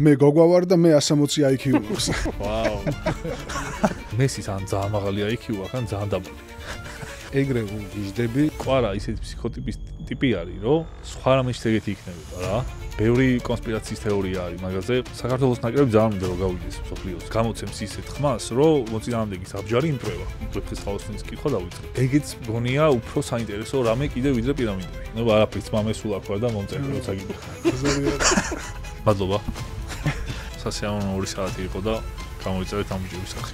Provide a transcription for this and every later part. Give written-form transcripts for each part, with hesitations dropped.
მე გოგვა ვარ და მე 160 IQ მაქვს. ვაუ. მესის ან ძალიან მაღალი IQ აქვს, ან ძალიან დაბალი. ეგრე ვიზდები, ყვარა ისეთი ფსიქოტიპის ტიპი არის, რომ სხვა რამეში ეგეთი იქნება რა. ბევრი კონსპირაციის თეორია არის მაგაზე. საქართველოს ნაკრები ძალიან მინდა რომ გავიდეს მსოფლიოს. გამოცემს ისეთ ხმას, რომ მოწინააღმდეგის აბჯარი იმტრევა. ვეფხის ხალხის კითხვა დავიწყე. ეგეც გონია უფრო საინტერესო რამე კიდე ვიდრე პირამიდები. ნუ არაფერს მამესულ აქ ვარ და მომწერე როცა გიდო. მადლობა. სასიამოვნო 2 საათი იყო და გამოიწერეთ ამ ჯირის სახე.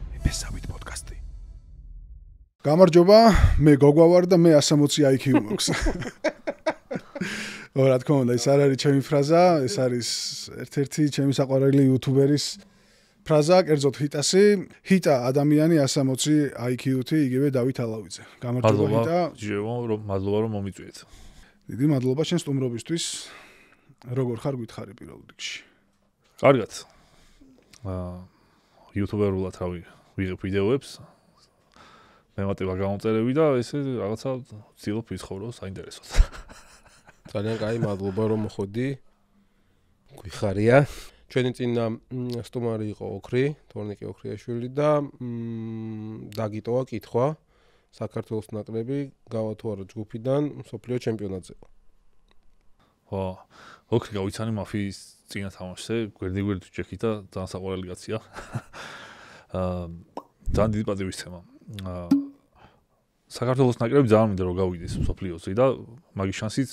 მეფესავით პოდკასტი. გამარჯობა, მე გოგვა ვარ და მე 160 IQ მაქვს. რა თქმა უნდა, ეს არ არის ჩემი ფრაზა, ეს არის ერთ-ერთი ჩემი საყვარელი იუთუბერის ფრაზა, კერძოდ ჰიტასი. ჰიტა ადამიანი 160 IQ-თი, იგივე დავით ალავიძე. გამარჯობა ჰიტა. მადლობა რომ მომიწვიეთ. დიდი მადლობა შენ სტუმრობისთვის. როგორ ხარ გითხარი პირველ რიგში? კარგად. იუთუბერულად რავი, ვიღებ ვიდეოებს. მემატება გამოწერები და ესე რაღაცა ვცდილობ ვიცხოვრო საინტერესოდ. ძალიან კაი, მადლობა რომ მოხვედი. გვიხარია. ჩვენი წინა სტუმარი იყო ოქრი, თორნიკე ოქრიაშვილი და დაგიტოვა კითხვა. საქართველოს ნაკრები გავა თუ არა ჯგუფიდან მსოფლიო ჩემპიონატზე. ვა, ოქრი გავიცანი მაფიის წინა თამაშზე, გვერდი-გვერდი ვჭექით და ძალიან საყვარელი კაცია. ძალიან დიდი პატივისცემა. საქართველოს ნაკრები ძალიან მინდა რომ გავიდეს მსოფლიოზე და მაგის შანსიც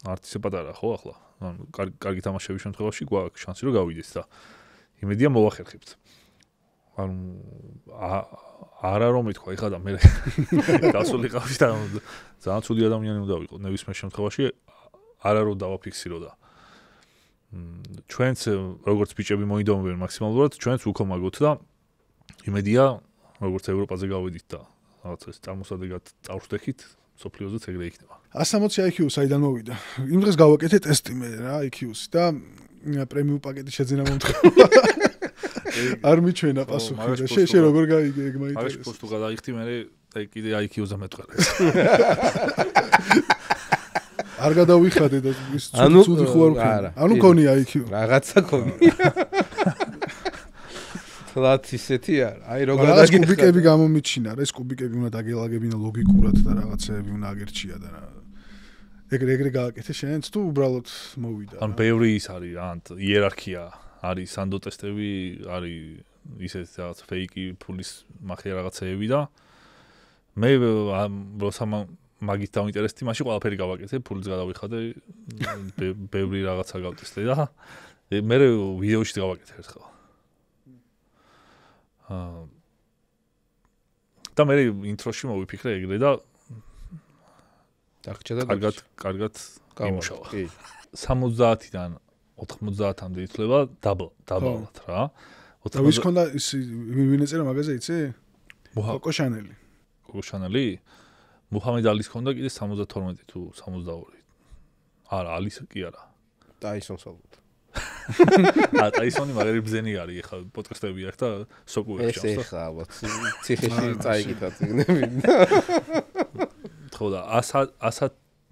არ ისე პატარა ხო ახლა. ანუ კარგი თამაშების შემთხვევაში გვაქვს შანსი რომ გავიდეს და იმედია მოვახერხებთ. ანუ არა რომ ითქვა ეხლა და მე გასულიყავი და ძალიან ცუდი ადამიანი უნდა ვიყო ნებისმიერ შემთხვევაში არა რომ დავაფიქსირო და ჩვენც როგორც ბიჭები მოიდომებენ მაქსიმალურად ჩვენც უქომაგოთ და იმედია როგორც ევროპაზე გავედით და რაღაც ეს წარმოსადეგად წავშდექით სოფლიოზეც ეგრე იქნება 160 IQ საიდან მოვიდა იმ დღეს გავაკეთე ტესტი მე რა IQ-ს და პრემიუმ პაკეტი შეძინა მომთხოვა არ მიჩვენა პასუხი და შე როგორ გაიგე ეგ მაინტერესებს მაგაში პოსტუ გადაიხდი მე კიდე IQ-ზე მეტყარე არ გადავიხადე და ის ცუდი ხო არ ვქნა ანუ ქონია IQ რაღაცა ქონია თლათ ისეთი არა აი როგორ რაღაც კუბიკები გამომიჩინა რა ეს კუბიკები უნდა დაგელაგებინა ლოგიკურად და რაღაცეები უნდა აგერჩია და ეგრე გააკეთე შენც თუ უბრალოდ მოვიდა ან ბევრი ის არის რა იერარქია არის სანდო ტესტები არის ისეთ რაღაც ფეიკი ფულის მახე რაღაცეები და მე როცა მაგით დავინტერესდი მაშინ ყველაფერი გავაკეთე ფულიც გადავიხადე ბევრი რაღაცა გავტესტე და მე ვიდეოში გავაკეთე ერთხელ და მე ინტროში მოვიფიქრე ეგრე და დაგჭედა კარგად იმუშავა 70-დან 90-მდე ითვლება დაბლად რა და ვის ქონდა ის ვინ ეწერა მაგაზე იცი? კოკო შანელი? მუჰამედ ალის ქონდა კიდე 72 თუ 72. არა, ალის კი არა. ტაისონს ალბათ. ტაისონი მაგარი ბზენი არის, ეხლა პოდკასტები აქვს და სოკუებს ჩავს. ეს ეხლა ალბათ ციხეში წაიგითა წიგნები. ხო და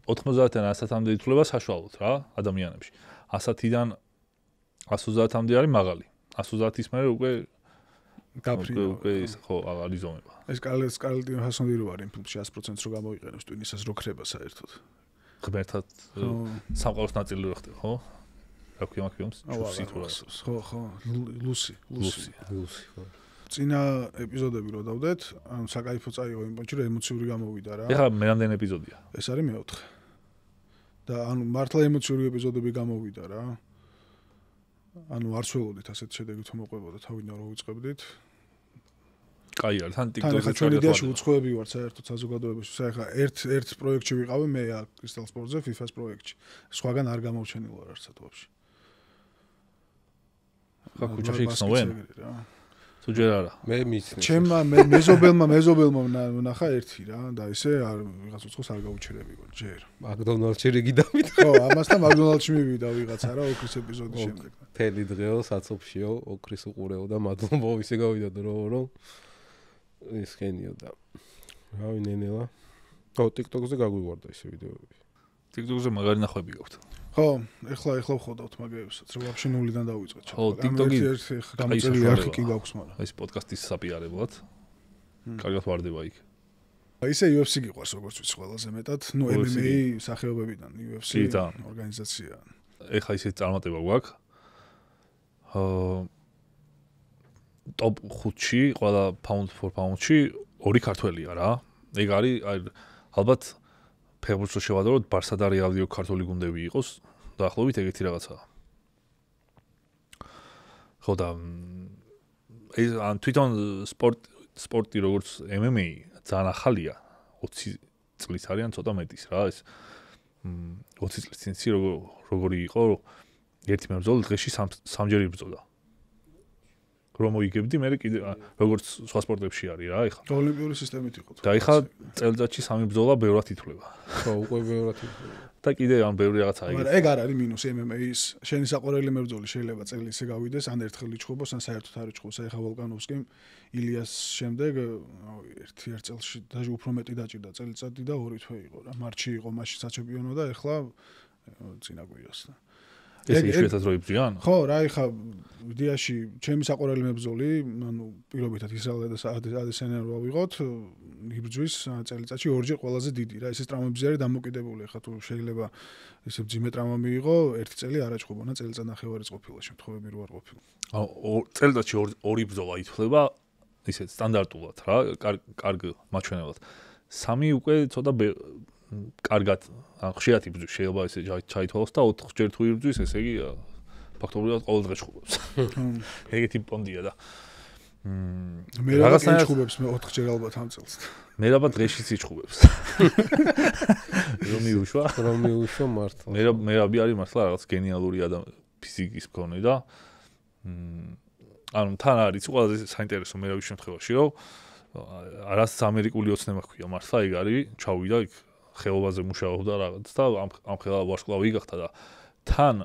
90-დან 100-მდე ითვლება საშუალოდ რა ადამიანებში. 100-დან 130-მდე არის მაღალი. 130-ის მერე უკვე გაფრინდა. უკვე ის ხო აღარ იზომება. ეს კარლტინ ჰასონი რო არის ფილმში 100%-ს რო გამოიყენებს ტვინისას რო ხდება საერთოდ. ღმერთად სამყაროს ნაწილი რო ხდება, ხო? რა ქვია მაგ ფილმს? ჯუსი თუ რა. ხო, ლუსი. ხო. წინა ეპიზოდები რო დავდეთ, ანუ საკაიფო წაიღო იმ პონჩი რომ ემოციური გამოვიდა რა. ეხლა მე რამდენი ეპიზოდია? ეს არის მეოთხე. და ანუ მართლა ემოციური ეპიზოდები გამოვიდა რა. ანუ არ ცველოდით ასეთ შედეგით მოყვებოდა თავიდან რო ვიწყებდით. კაი არის, თან TikTok-ზე ჩვენ იდეაში უცხოები ვართ საერთოდ საზოგადოებაში. ახლა ერთ პროექტში ვიყავი მე Crystal Sports-ზე FIFA-ს პროექტში. სხვაგან არ გამოვჩენილ ვარ არცად ვაფშე. ხა ქუჩაში იქცნობენ? თუ ჯერ არა. მე მიცნე. ჩემმა მეზობელმა ნახა ერთი რა და ისე ვიღაც უცხოს არ გაუჩერებიო ჯერ. მაკდონალდში რიგი დავით. ხო, ამასთან მაკდონალდში მივიდა ვიღაცა რა ოქრის ეპიზოდის შემდეგ. თელი დღეო საცოფშიო ოქრის უყურეო და მადლობა ისე გავიდა დრო რომ ის ხენიო და რავი ნენელა. ხო, TikTok-ზე გაგვივარდა ეს ვიდეოები. TikTok-ზე მაგარი ნახვები გაქვთ. ხო, ეხლა ვხოდავთ მაგეებსაც, რომ ვაფშე ნულიდან დავიწყეთ. ხო, TikTok-ი გამოწვეული არქი კი გაქვს, მაგრამ ეს პოდკასტის საპიარებლად. კარგად ვარდება იქ. ისე UFC გიყვარს როგორც ვიცი ყველაზე მეტად, ნუ MMA სახეობებიდან UFC ორგანიზაცია. ეხლა ისეთ წარმატება გვაქვს. ტოპ 5-ში, ყველა pound for pound-ში 2 ქართველია რა. ეგ არის ალბათ ფეხბურთს შევადაროთ ბარსა და რეალი ქართული გუნდები იყოს, დაახლოებით ეგეთი რაღაცაა. ხო და ეს ან თვითონ სპორტი როგორც MMA ძალიან ახალია, 20 წლის არიან ცოტა მეტის რა, ეს 20 წლის წინ როგორი იყო, ერთი მებრძოლი დღეში 3 ჯერ იბრძოდა. რომ მოიგებდი, მე კიდე როგორც სხვა სპორტებში არის რა, ეხლა. ოლიმპიური სისტემით იყო. და ეხლა წელიწადში 3 ბრძოლა ბევრად ითვლება. ხო, უკვე ბევრად ითვლება. და კიდე ან ბევრი რაღაცაა ეგ. მაგრამ ეგ არ არის მინუსი MMA-ის. შენი საყვარელი მებრძოლი შეიძლება წელი ისე გავიდეს, ან ერთხელ იჩხუბოს, ან საერთოდ არ იჩხუბოს. ეხლა ვოლკანოვსკიმ ილიას შემდეგ, ერთ წელში დაჟე უფრო მეტი დაჭირდა წელიწადი და 2 თვე იყო რა. მარტში იყო მასში საჩემპიონო და ეხლა წინა კვირას და ეს იშვიათად რო იბრძვიან? ხო, რა, ეხა ვიდეაში ჩემი საყვარელი მებრძოლი, ანუ პირობითად ისრაელ და ადესანა რო ავიღოთ, იბრძვის წელიწადში 2 ჯერ ყველაზე დიდი რა. ესეც ტრამვებზე არის დამოკიდებული. ეხა თუ შეიძლება ესე ძიმე ტრამვა მიიღო, 1 წელი არ აჭყობონა, წელიწად ნახევარიც ყოფილა, შემთხვევები რო არ ყოფილა. წელიწადში 2 ბრძოლა ითვლება ისეთ სტანდარტულად რა, კარგ მაჩვენებლად. 3 უკვე ცოტა კარგად ხშირად იბრძვის, შეიძლება ესე ჩაითვალოს და 4 ჯერ თუ იბრძვის, ესე იგი ფაქტობრივად ყოველ დღე ჩხუბობს. ეგეთი პონდია და მე რაღაცნაირად ჩხუბებს მე 4 ჯერ ალბათ ამ წელს. მე ალბათ დღეშიც იჩხუბებს. რომ მიუშვა მართლა. მე რაბი არის მართლა რაღაც გენიალური ფიზიკის მქონე და ანუ თან არის ყველაზე საინტერესო მე რაბის შემთხვევაში, რომ არას ამერიკული ოცნება ჰქვია მართლა ეგ არის, ჩავიდა იქ ხეობაზე მუშაობდა რაღაც და ამ ხელა ვარსკვლავი გახდა და თან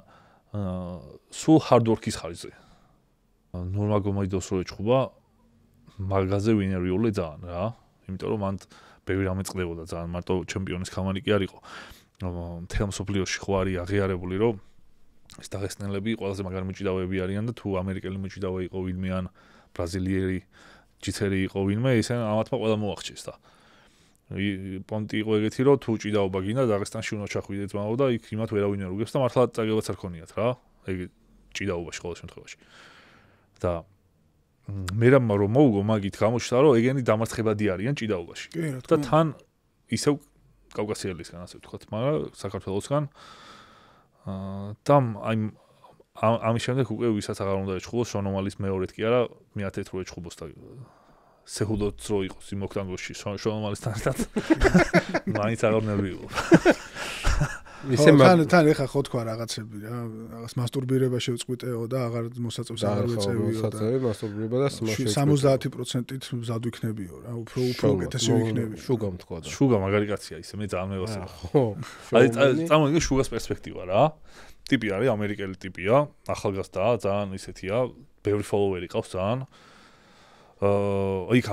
სულ hard work-ის ხარჯზე. ნორმაგომაიდოს რო ეჩხუბა მაგაზე ვინერვიულე ძალიან რა. იმიტომ რომ მან ბევრი რამე წდებოდა ძალიან, მარტო ჩემპიონის ხამანი კი არ იყო. მთელ მსოფლიოში ხო არის აღიარებული, რომ ეს დაღესტნელები ყველაზე მაგარი მოჭიდავეები არიან და თუ ამერიკელი მოჭიდავე იყო ვინმე ან ბრაზილიერი ჯიცერი იყო ვინმე, ისე ამათმა ყველა მოახჩეს და პონტი იყო ეგეთი, რომ თუ ჭიდაობა გინდა დაღესტანში უნდა ჩახვიდეთ მაო და იქ იმათ ვერავინ არ უგებს და მართლა წაგებაც არ ქონიათ რა. ეგ ჭიდაობაში ყოველ შემთხვევაში. და მე რომ მოვუგო მაგით გამოჩნდა, რომ ეგენი დამარცხებადი არიან ჭიდაობაში. და თან ისევ კავკასიელისგან ასე ვთქვათ, მაგრამ საქართველოსგან და ამის შემდეგ უკვე ვისაც აღარ უნდა ეჩხუბოს, შონომალის მეორედ კი არა, მეათეთ რო ეჩხუბოს და სეჰუდოც რო იყოს იმ ოქტანგოში შონომალისთან ერთად. მაინც აღარ ნერვიულობ. ისე თან ეხა ხო თქვა რაღაცები რა, რაღაც მასტურბირება შევწყვიტეო და აღარ მოსაწევს აღარ ვეწევიო და მასტურბირება და 70%-ით მზად ვიქნებიო რა, უფრო უკეთესი ვიქნები. შუგამ თქვა და. შუგა მაგარი კაცია ისე, მე ძალიან მევასება. ხო. აი წამოიგე შუგას პერსპექტივა რა. ტიპი არის, ამერიკელი ტიპია, ახალგაზრდაა, ძალიან ისეთია, ბევრი ფოლოვერი ყავს ძალიან. იქ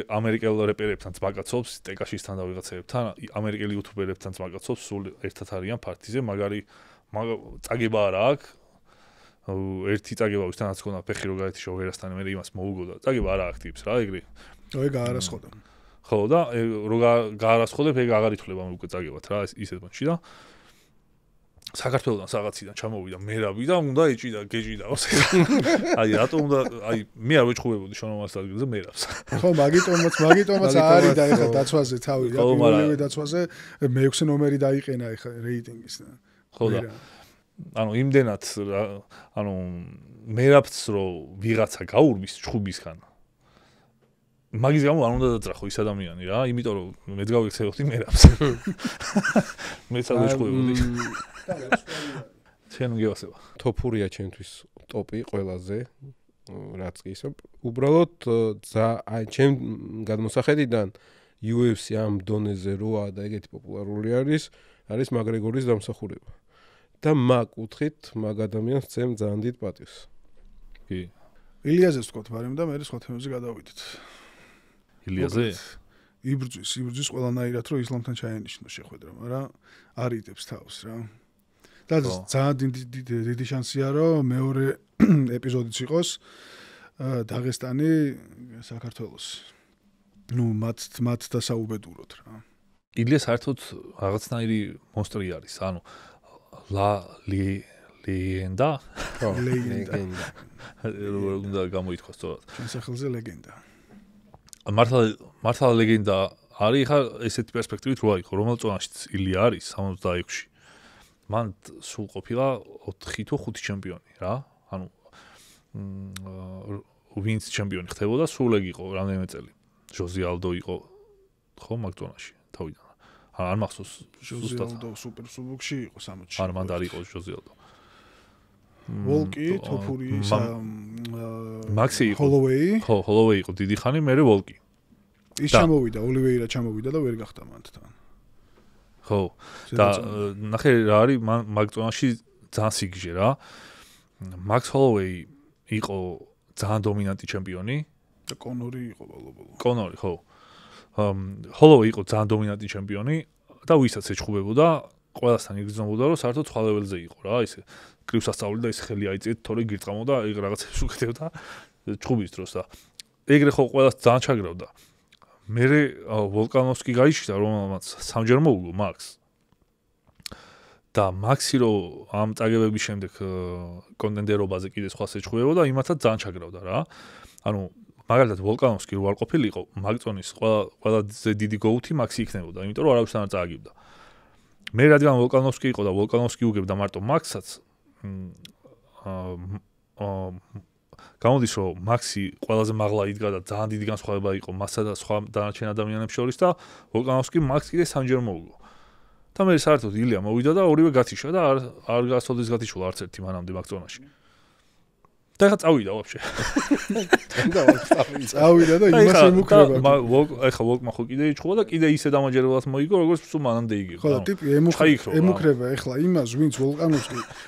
ამერიკელ რეპერებთან ძმაკაცობს, ტეკაშისთან და ვიღაცებთან, ამერიკელი იუთუბერებთან ძმაკაცობს, სულ ერთად არიან პარტიზე, მაგარი წაგება არა აქვს. ერთი წაგება ვისთანაც ქონა ფეხი რო გაეთიშო ვერასთან, მე იმას მოუგო და წაგება არა აქვს ტიპს რა, ეგრე. ეგ არასხოდა. ხო და რო გაარასხოდებ, ეგ აღარ ითვლება უკვე წაგებად რა, ისეთ მომენტში და საქართველოსთან რაღაციდან ჩამოვიდა მერაბი და უნდა ეჭიდა გეჭიდაოს. აი რატომ უნდა აი მე არ ვეჭხუბებოდი შონომალს ადგილზე მერაბს. ხო მაგიტომაც არის და ეხა დაცვაზე თავი რა პირველივე დაცვაზე მე-6 ნომერი დაიყენა ეხა რეიტინგის და. ხო და ანუ იმდენად ანუ მერაბს რო ვიღაცა გაურბის ჩხუბისგან მაგის გამო არ უნდა დაძრახო ის ადამიანი რა, იმიტომ რომ მეც გავიქცევდი მერაბს. მეც არ ვეჭხუბებოდი. შენ გიასება. თოფურია ჩემთვის ტოპი ყველაზე რაც კი ისე. უბრალოდ აი ჩემ გადმოსახედიდან UFC ამ დონეზე როა და ეგეთი პოპულარული არის მაგრეგორის დამსახურება. და მაგ კუთხით მაგ ადამიანს წემ ძალიან დიდ პატივს. კი. ილიაზეს ვთქვათ ბარემ და მე სხვა თემებზე გადავიდეთ. ილიაზე იბრძვის ყველანაირად რომ ისლამთან ჩაენიშნოს შეხვედრა, მაგრამ არ იტებს თავს რა. და ძალიან დიდი შანსია რომ მეორე ეპიზოდიც იყოს დაღესტანი საქართველოს. ნუ მათ დასაუბედუროთ რა. ილია საერთოდ რაღაცნაირი მონსტრი არის, ანუ ლეგენდა. ლეგენდა. უნდა გამოითქვას სწორად. ჩვენ სახელზე ლეგენდა. მართლა ლეგენდა არის ხა ესეთი პერსპექტივით რო აიყო, რომელ წონაშიც ილია არის 76-ში. მან სულ ყოფილა 4 თუ 5 ჩემპიონი რა. ანუ ვინც ჩემპიონი ხდებოდა, სულ ეგ იყო რამდენიმე წელი. ჟოზე ალდო იყო ხო მაგ წონაში თავიდან. არ მახსოვს ჟოზე ალდო სუპერ სუბუქში იყო 60-ში. არ მანდ არ იყო ჟოზე ალდო. ვოლკი, თოფური, მაქსი იყო. ჰოლოვეი. ხო, ჰოლოვეი იყო დიდი ხანი, მერე ვოლკი. ის ჩამოვიდა, ოლივეირა ჩამოვიდა და ვერ გახდა მანდთან. ხო. და ნახე რა არის მაგ წონაში ძალიან სიგიჟე რა. მაქს ჰოლოვეი იყო ძალიან დომინანტი ჩემპიონი და კონორი იყო ბოლო-ბოლო. კონორი, ხო. ჰოლოვეი იყო ძალიან დომინანტი ჩემპიონი და ვისაც ეჩხუბებოდა, ყველასთან იგრძნობოდა, რომ საერთოდ სხვა ლეველზე იყო რა, ისე კრივს ასწავლიდა და ის ხელი აიწიეთ, თორე გირწამოდა, ეგ რაღაცებს უკეთებდა ჩხუბის დროს და ეგრე ხო ყველას ძალიან ჩაგრავდა. მერე ვოლკანოვსკი გაიშიდა, რომელმაც სამჯერ მოუგო მაქს. და მაქსი რო ამ წაგებების შემდეგ კონტენდერობაზე კიდე სხვას ეჩხუბებოდა, იმათაც ძალიან ჩაგრავდა რა. ანუ მაგალითად ვოლკანოვსკი რო არ ყოფილიყო, მაგწონის ყველაზე დიდი გოუთი მაქსი იქნებოდა, იმიტომ რომ არავის არ წააგებდა. მე რადგან ვოლკანოვსკი იყო და ვოლკანოვსკი უგებდა მარტო მაქსსაც, გამოდის რომ მაქსი ყველაზე მაღლა იდგა და ძალიან დიდი განსხვავება იყო მასსა და სხვა დანარჩენ ადამიანებს შორის და ვოლკანოვსკი მაქს კიდე სამჯერ მოუგო. და მე საერთოდ ილია მოვიდა და ორივე გათიშა და არ გასწოდეს გათიშულა არც ერთი მანამდე მაგ ზონაში. და ხა წავიდა ვაფშე. წავიდა და იმას ემუქრება. ეხა ვოლკმა ხო კიდე იჩხუბა და კიდე ისე დამაჯერებლად მოიგო, როგორც სულ მანამდე იგივე. ხო და ტიპი ემუქრება ეხლა იმას, ვინც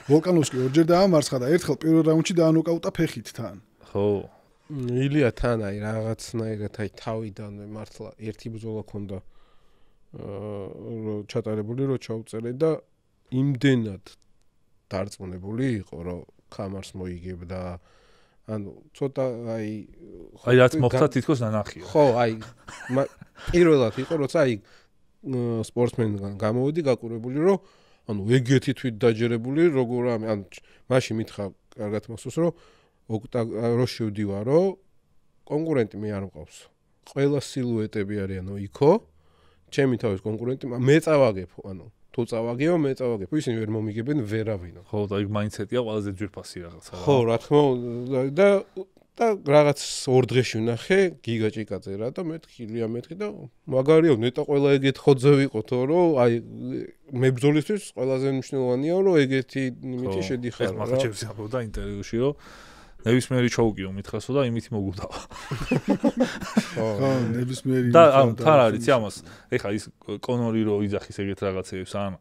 ვოლკანოვსკი ორჯერ დაამარცხა და ერთხელ პირველ რაუნდში დაანოკაუტა ფეხით თან. ხო. ილია თან აი რაღაცნაირად აი თავიდანვე მართლა ერთი ბრძოლა ქონდა ჩატარებული რო ჩაუწერე და იმდენად დარწმუნებული იყო რომ კამარს მოიგებდა ანუ ცოტა აი რაც მოხდა თითქოს ნანახია ხო აი პირველად იყო როცა აი სპორტსმენგან გამოვიდი გაკურებული რომ ანუ ეგეთი თვით დაჯერებული როგორ ანუ მაშინ მითხრა კარგად მოსწოს რომ რო შევდივარო კონკურენტი მე არ მყავს ყველა სილუეტები არიანო იქო ჩემი თავის კონკურენტი მე წავაგებო ანუ თუ წავაგეო მე წავაგებო ისინი ვერ მომიგებენ ვერავინო ხო და იქ მაინდსეტია ყველაზე ძვირფასი რაღაცა ხო რა თქმა უნდა და რაღაც 2 დღეში ვნახე გიგა ჭიკაძე რა და მეთქი ლია მეთქი და მაგარია ნეტა ყველა ეგეთ ხოძე ვიყოთო რომ აი მებრძოლისთვის ყველაზე მნიშვნელოვანია რომ ეგეთი იმითი შედიხარ რა მახაჩებს აბოდა ინტერვიუში რომ ნებისმიერი ჩოუკიო მითხრასო და იმით მოგუდავა. ხო, ნებისმიერი. და თან არის ამას. ეხლა ის კონორი რო იძახის ეგეთ რაღაცებს ან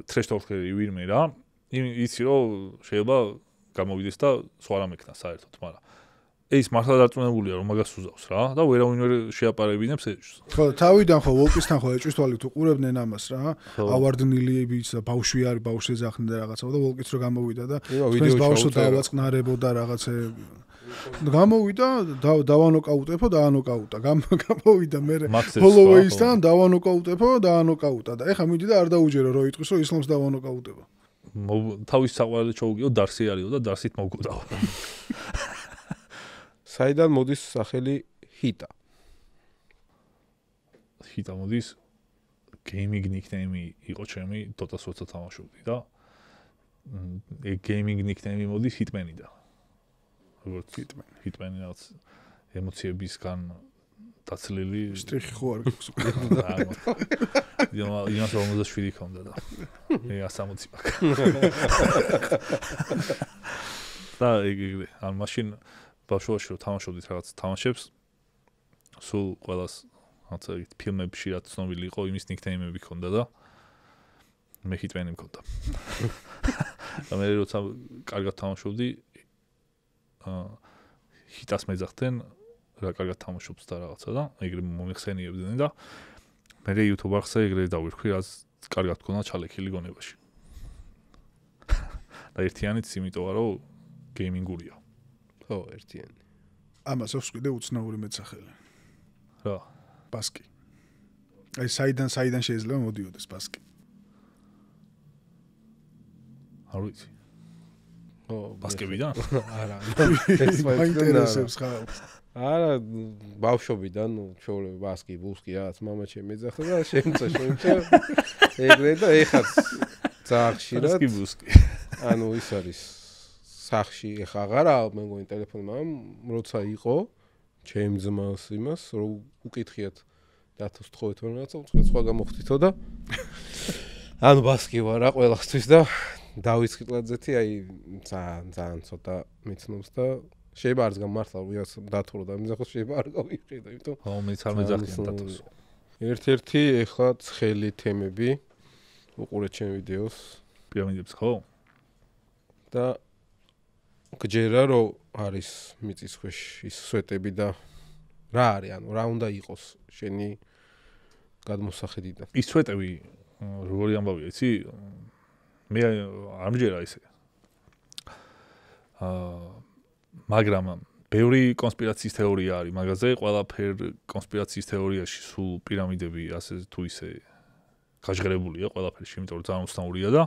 ტრეშტოლქერი ვირმე რა. იცი რომ შეიძლება გამოვიდეს და სხვა რამ ეკნა საერთოდ, მაგრამ ეს მართლა დარწმუნებულია რომ მაგას უზავს რა და ვერავინ ვერ შეაპარებინებს ეჭვს. ხო, თავიდან ხო ვოლკისთან ხო ეჭვს თვალით უყურებდნენ ამას რა. ავარდნილიებიც და ბავშვი არის, ბავშვი ეძახდნენ და რაღაცა და ვოლკიც რო გამოვიდა და ვიდეო ბავშვი დავაწყნარებოდა რაღაცე. გამოვიდა დავანოკაუტეფო და ანოკაუტა. გამოვიდა მე ჰოლოვეისთან დავანოკაუტეფო და ანოკაუტა და ეხა მიდი და არ დაუჯერო რო იტყვის რომ ისლამს დავანოკაუტება. თავის საყვარელი ჩოუგიო დარსი არისო და დარსით მოგუდავა. საიდან მოდის სახელი ჰიტა? ჰიტა მოდის gaming nickname იყო ჩემი Dota-ს როცა თამაშობდი და ეგ gaming nickname მოდის Hitman-იდან. როგორც Hitman რაც ემოციებისგან დაცლილი სტრიხი ხო არ გაქვს. იმას 57 ქონდა და მე 160 მაქვს. და ეგ ან მაშინ ბავშვობაში რომ თამაშობდით რაღაც თამაშებს სულ ყველას რაღაცა ფილმებში რაც ცნობილი იყო იმის ნიქნეიმები ქონდა და მე ჰიტმენი მქონდა. და მე როცა კარგად თამაშობდი ჰიტას მეძახდნენ რა კარგად თამაშობს და რაღაცა და ეგრე მომიხსენიებდნენ და მე YouTube-არხზე ეგრე დავირქვი რაც კარგად მქონდა ჩალექილი გონებაში. და ერთიანიც იმიტომა რომ გეიმინგურია. ხო, ერთიანი. ამას აქვს კიდე უცნაური მეცახელი. რა. ბასკი. აი საიდან შეიძლება მოდიოდეს ბასკი? არ ვიცი. ხო, ბასკებიდან? არა. მაინტერესებს ხალხს. არა, ბავშვობიდან, ჩვეულებრივ ბასკი, ბუსკი რაც მამა ჩემი ეძახდა და შემცა. ეგრე და ეხაც ძალიან ხშირად. ბასკი ბუსკი. ანუ ის არის სახში ეხა აღარა მე მგონი ტელეფონი მაგრამ როცა იყო ჩემ ძმას იმას რომ უკითხიათ დათოს თხოვეთ რომ რაღაცა უცხო სხვა გამოხდითო და ანუ ბასკი ვარ რა ყველასთვის და დავით ხიტლაძეთი აი ძალიან ცოტა მიცნობს და შეიძლება არც გამართლა ვიას დათო და იმზახოს შეიძლება არ გავიყიდო იმიტომ ხო მეც არ მეძახიან დათოს ერთ-ერთი ეხლა ცხელი თემები უყურეთ ჩემ ვიდეოს პირამიდებს ხო და გჯერა რომ არის მიწის ქვეშ ის სვეტები და რა არის ანუ რა უნდა იყოს შენი გადმოსახედიდან ის სვეტები როგორი ამბავია იცი მე არ მჯერა ისე მაგრამ ბევრი კონსპირაციის თეორია არის მაგაზე ყველაფერ კონსპირაციის თეორიაში სულ პირამიდები ასე თუ ისე გაჟღერებულია ყველაფერში იმიტომ რომ ძალიან უცნაურია და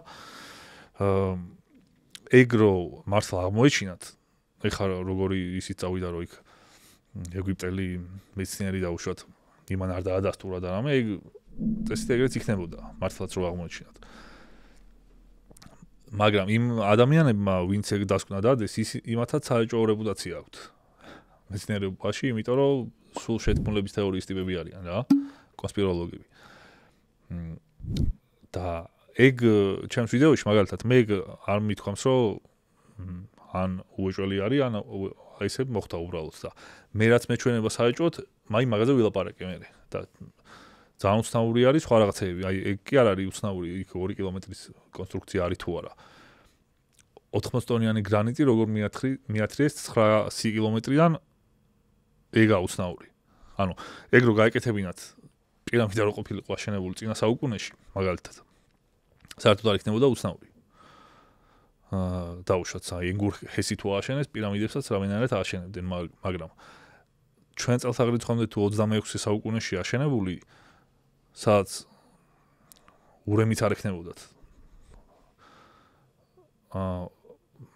ეგრო მართლა აღმოეჩინათ ეხლა როგორი ისიც წავიდა რომ იქ ეგვიპტელი მეცნიერი დაუშვათ იმან არ დაადასტურა და რამე ეგ წესით ეგრეც იქნებოდა მართლაც რო აღმოეჩინათ მაგრამ იმ ადამიანებმა ვინც ეგ დასკვნა დადეს ის იმათაც საეჭვო რეპუტაცია აქვთ მეცნიერებაში იმიტომ რომ სულ შეთქმულების თეორიის ტიპები არიან რა კონსპიროლოგები და ეგ ჩემს ვიდეოში მაგალითად მე არ მithქვამს რომ ან უეჭველი არის ან აი ესე მოხდა უბრალოდ და მე რაც მეჩვენება საეჭვოდ მაი მაგაზე ვილაპარაკე მე და ძალიან უცნაური არის სხვა რაღაცეები აი ეგ კი არ არის უცნაური იქ 2 კილომეტრის კონსტრუქცია არის თუ არა 80 ტონიანი გრანიტი როგორ მიათრიეს 900 კილომეტრიდან ეგა უცნაური ანუ ეგ რო გაეკეთებინათ პირამიდა რო ყოფილიყო აშენებული წინა საუკუნეში მაგალითად საერთოდ არ იქნებოდა უცნაური. დაუშვათ აი ენგურ ჰესი თუ აშენეს პირამიდებსაც რავენარად აშენებდნენ, მაგრამ ჩვენ წელთაღრიცხვამდე თუ 26 საუკუნეში აშენებული, სადაც ურემიც არ ექნებოდათ.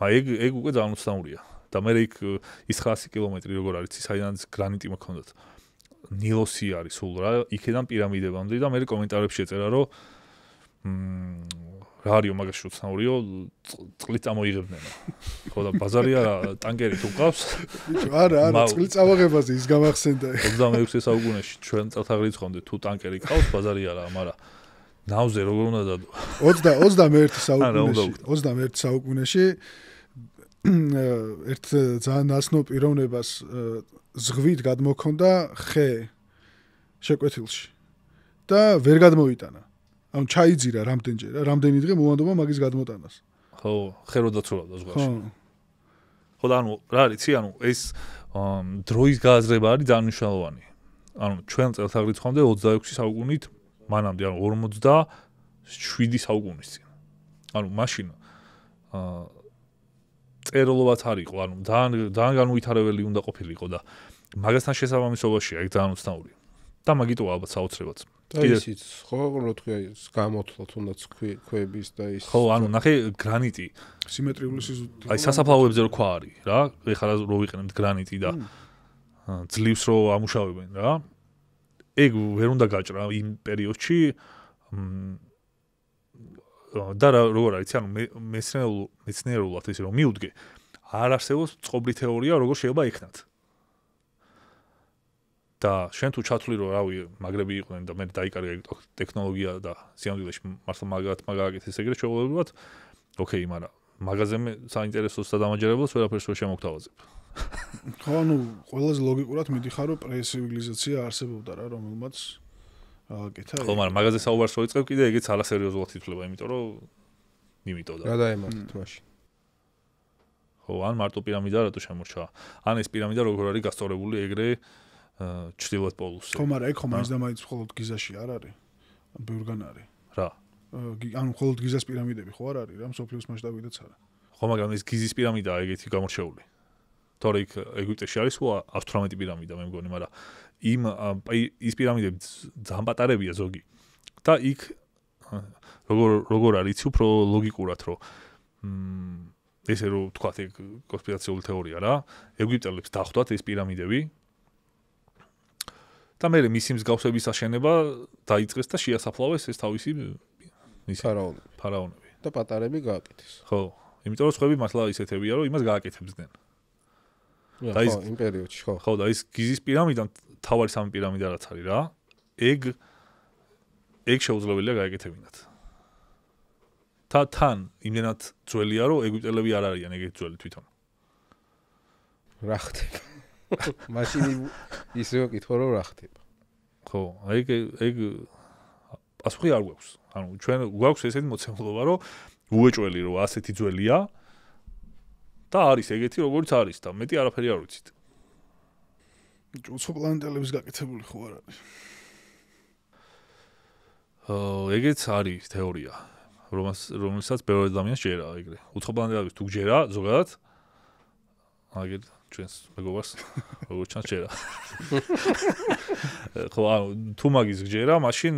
ეგ უკვე ძალიან უცნაურია. და მე იქ ის 900 კილომეტრი როგორ არის, საიდანაც გრანიტი მოქონდათ. ნილოსი არის სულ რა, იქიდან პირამიდებამდე და მე კომენტარებში ეწერა რომ რა არისო მაგაში უცნაურიო წყლით წამოიღებდნენ. ხო და ბაზარია ტანკერი თუ ყავს. არა, წყლით წამოღებაზე ის გამახსენდა. 26 საუკუნეში ჩვენ წელთაღრიცხვამდე თუ ტანკერი ყავს ბაზარია რა, მაგრამ ნავზე როგორ უნდა დადო? 21 საუკუნეში ერთ ძალიან ნაცნობ პიროვნებას ზღვით გადმოქონდა ხე შეკვეთილში და ვერ გადმოიტანა. ანუ ჩაიძირა რამდენი დღე მოანდომა მაგის გადმოტანას. ხო, ხე რო დაცურავდა ზღვაში. ხო და ანუ რა არის, ანუ ეს დროის გააზრება არის ძალიან მნიშვნელოვანი. ანუ ჩვენ წელთაღრიცხვამდე 26 საუკუნით მანამდე ანუ 47 საუკუნის წინ. ანუ მაშინ წერილობაც არ იყო, ანუ ძალიან განუვითარებელი უნდა ყოფილიყო და მაგასთან შესაბამისობაშია ეგ ძალიან უცნაური. და მაგიტოა ალბათ საოცრებაც. და ისიც ხო რო თქვი აი გამოთვლა თუნდაც ქვების და ის ხო ანუ ნახე გრანიტი სიმეტრიული სიზუსტე აი სასაფლაოებზე რო ქვა არის რა ეხლა რო ვიყენებთ გრანიტი და ძლივს რო ამუშავებენ რა ეგ ვერ უნდა გაჭრა იმ პერიოდში და როგორ არის ანუ მეცნიერულად ისე რომ მიუდგე არ არსებობს წყობრი თეორია როგორ შეიძლება იქნათ და შენ თუ ჩათვლი რომ რავი მაგრები იყვნენ და მე დაიკარგე ტექნოლოგია და სიამდვილეში მართლა მაგააკეთეს ეგრე შეუძლებლად ოკეი მაგრამ მაგაზე მე საინტერესოს და დამაჯერებლებს ვერაფერს ვერ შემოგთავაზებ ხო ანუ ყველაზე ლოგიკურად მიდიხარ რომ პრესივილიზაცია არსებობდა რა რომელმაც აკეთა ხო მაგრამ მაგაზე საუბარს ვიწყებ კიდე ეგეც არასერიოზულად ითვლება იმიტომ რომ იმიტო და რა დაემართეთ მაშინ ხო ან მარტო პირამიდა რატო შემორჩა ან ეს პირამიდა როგორ არის გასწორებული ეგრე ჩრდილოეთ პოლუსზე. ხო, მაგრამ ეგ ხომ ის და მაინც მხოლოდ გიზაში არ არის. ბევრგან არის. რა? ანუ მხოლოდ გიზას პირამიდები ხო არ არის რა, მსოფლიოს მასშტაბიდაც არა. ხო, მაგრამ ეს გიზის პირამიდაა ეგეთი გამორჩეული. თორე იქ ეგვიპტეში არის 18 პირამიდა მე მგონი, მაგრამ ის პირამიდები ძალიან პატარებია ზოგი. და იქ როგორ არის უფრო ლოგიკურად რომ ესე რომ თქვათ ეგ კონსპირაციული თეორია რა, ეგვიპტელებს დახვდათ ეს პირამიდები და მე მისი მსგავსების აშენება დაიწყეს და შეასაფლავეს ეს თავისი ფარაონები და პატარები გააკეთეს. ხო, იმიტომ რომ სხვები მართლა ისეთებია რომ იმას გააკეთებდნენ. და ის იმ პერიოდში ხო. ხო, და ის გიზის პირამიდან თავარი სამი პირამიდა რაც არის რა, ეგ შეუძლებელია გააკეთებინათ. თან იმენად ძველია რომ ეგვიპტელები არ არიან ეგეთი ძველი თვითონ. რა ხდება? მაშინ ისე ვკითხო რომ რა ხდება. ხო, ეგ პასუხი არ გვაქვს. ანუ ჩვენ გვაქვს ესეთი მოცემულობა რომ უეჭველი რომ ასეთი ძველია და არის ეგეთი როგორც არის და მეტი არაფერი არ ვიცით. უცხო პლანეტელების გაკეთებული ხო არ არის? ეგეც არის თეორია, რომელსაც ბევრი ადამიანს ჯერა ეგრე. უცხო პლანეტელების თუ ჯერა ზოგადად აგერ ჩვენს მეგობარს როგორც ჩანს ჯერა. ხო, ანუ თუ მაგის ჯერა, მაშინ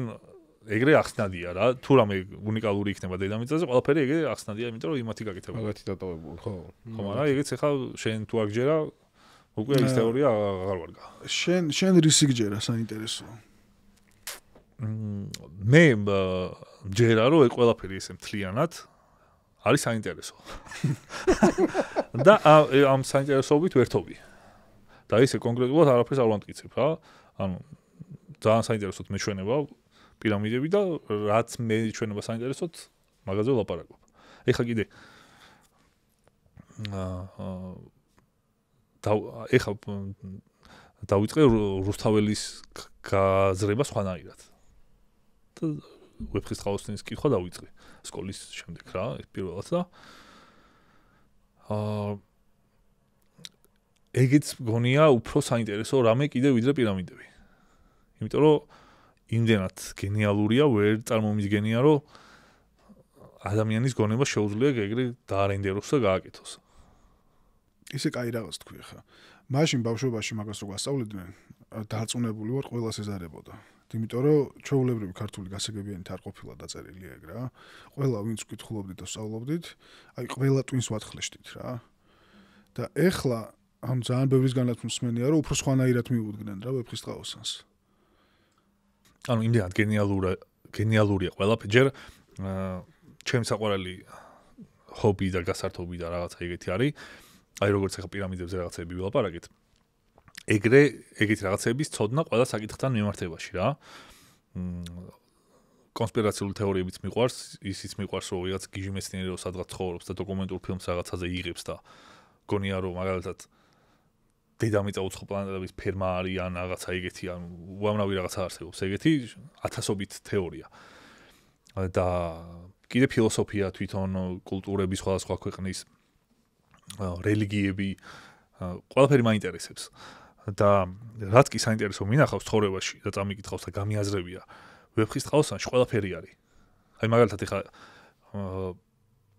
ეგრე ახსნადია რა. თუ რამე უნიკალური იქნება დედამიწაზე, ყველაფერი ეგრე ახსნადია, იმიტომ რომ იმათი გაკეთებული. მაგათი დატოვებული, ხო. ხო, მაგრამ ეგეც ახლა შენ თუ აქ ჯერა, უკვე ის თეორია აღარ ვარგა. შენ რისი გჯერა საინტერესოა? მე ჯერა რომ ეგ ყველაფერი ესე მთლიანად არის საინტერესო. და ამ საინტერესოობით ვერთობი. და ისე კონკრეტულად არაფერს არ ვამტკიცებ რა. ანუ ძალიან საინტერესოდ მეჩვენება პირამიდები და რაც მეჩვენება საინტერესოდ მაგაზე ვლაპარაკობ. ეხლა კიდე ეხლა დავიწყე რუსთაველის გაზრება სხვანაირად. და ვეფხისტყაოსნის კითხვა დავიწყე სკოლის შემდეგ რა, ეს პირველად და ეგეც მგონია უფრო საინტერესო რამე კიდე ვიდრე პირამიდები. იმიტომ რომ იმდენად გენიალურია, ვერ წარმომიდგენია რომ ადამიანის გონება შეუძლია ეგრე დაარენდეროს და გააკეთოს. ისე კაი რაღაც თქვი ხა. მაშინ ბავშვობაში მაგას რო გასწავლიდნენ, დარწმუნებული ვარ ყველას ეზარებოდა. იმიტომ რომ ჩვეულებრივი ქართული გასაგებიანით არ ყოფილა დაწერილი ეგ რა. ყველა ვინც კითხულობდით და სწავლობდით, აი ყველა twins ვათხლეშდით რა. და ეხლა ამ ძალიან ბევრის განათმის მსმენია რომ უფრო სხვანაირად მიუდგნენ რა ვეფხისტყაოსანს. ანუ იმდენად გენიალურია ყველაფერი. ჯერ ჩემი საყვარელი ჰობი და გასართობი და რაღაცა ეგეთი არის. აი როგორც ახლა პირამიდებზე რაღაცები ვილაპარაკეთ. ეგეთი რაღაცების ცოდნა ყველა საკითხთან მიმართებაში რა. კონსპირაციული თეორიებიც მიყვარს, ისიც მიყვარს რომ ვიღაც გიჟი მეცნიერი რომ სადღაც ცხოვრობს და დოკუმენტურ ფილმს რაღაცაზე იღებს და გონია რომ მაგალითად დედამიწა უცხო პლანეტების ფერმა არის ან რაღაცა ეგეთი ან უამრავი რაღაცა არსებობს ეგეთი ათასობით თეორია. და კიდე ფილოსოფია თვითონ კულტურების სხვადასხვა ქვეყნის რელიგიები ყველაფერი მაინტერესებს. და რაც კი საინტერესო მინახავს ცხოვრებაში და წამიკითხავს და გამიაზრებია ვეფხისტყაოსანში ყველაფერი არის. აი მაგალითად ეხა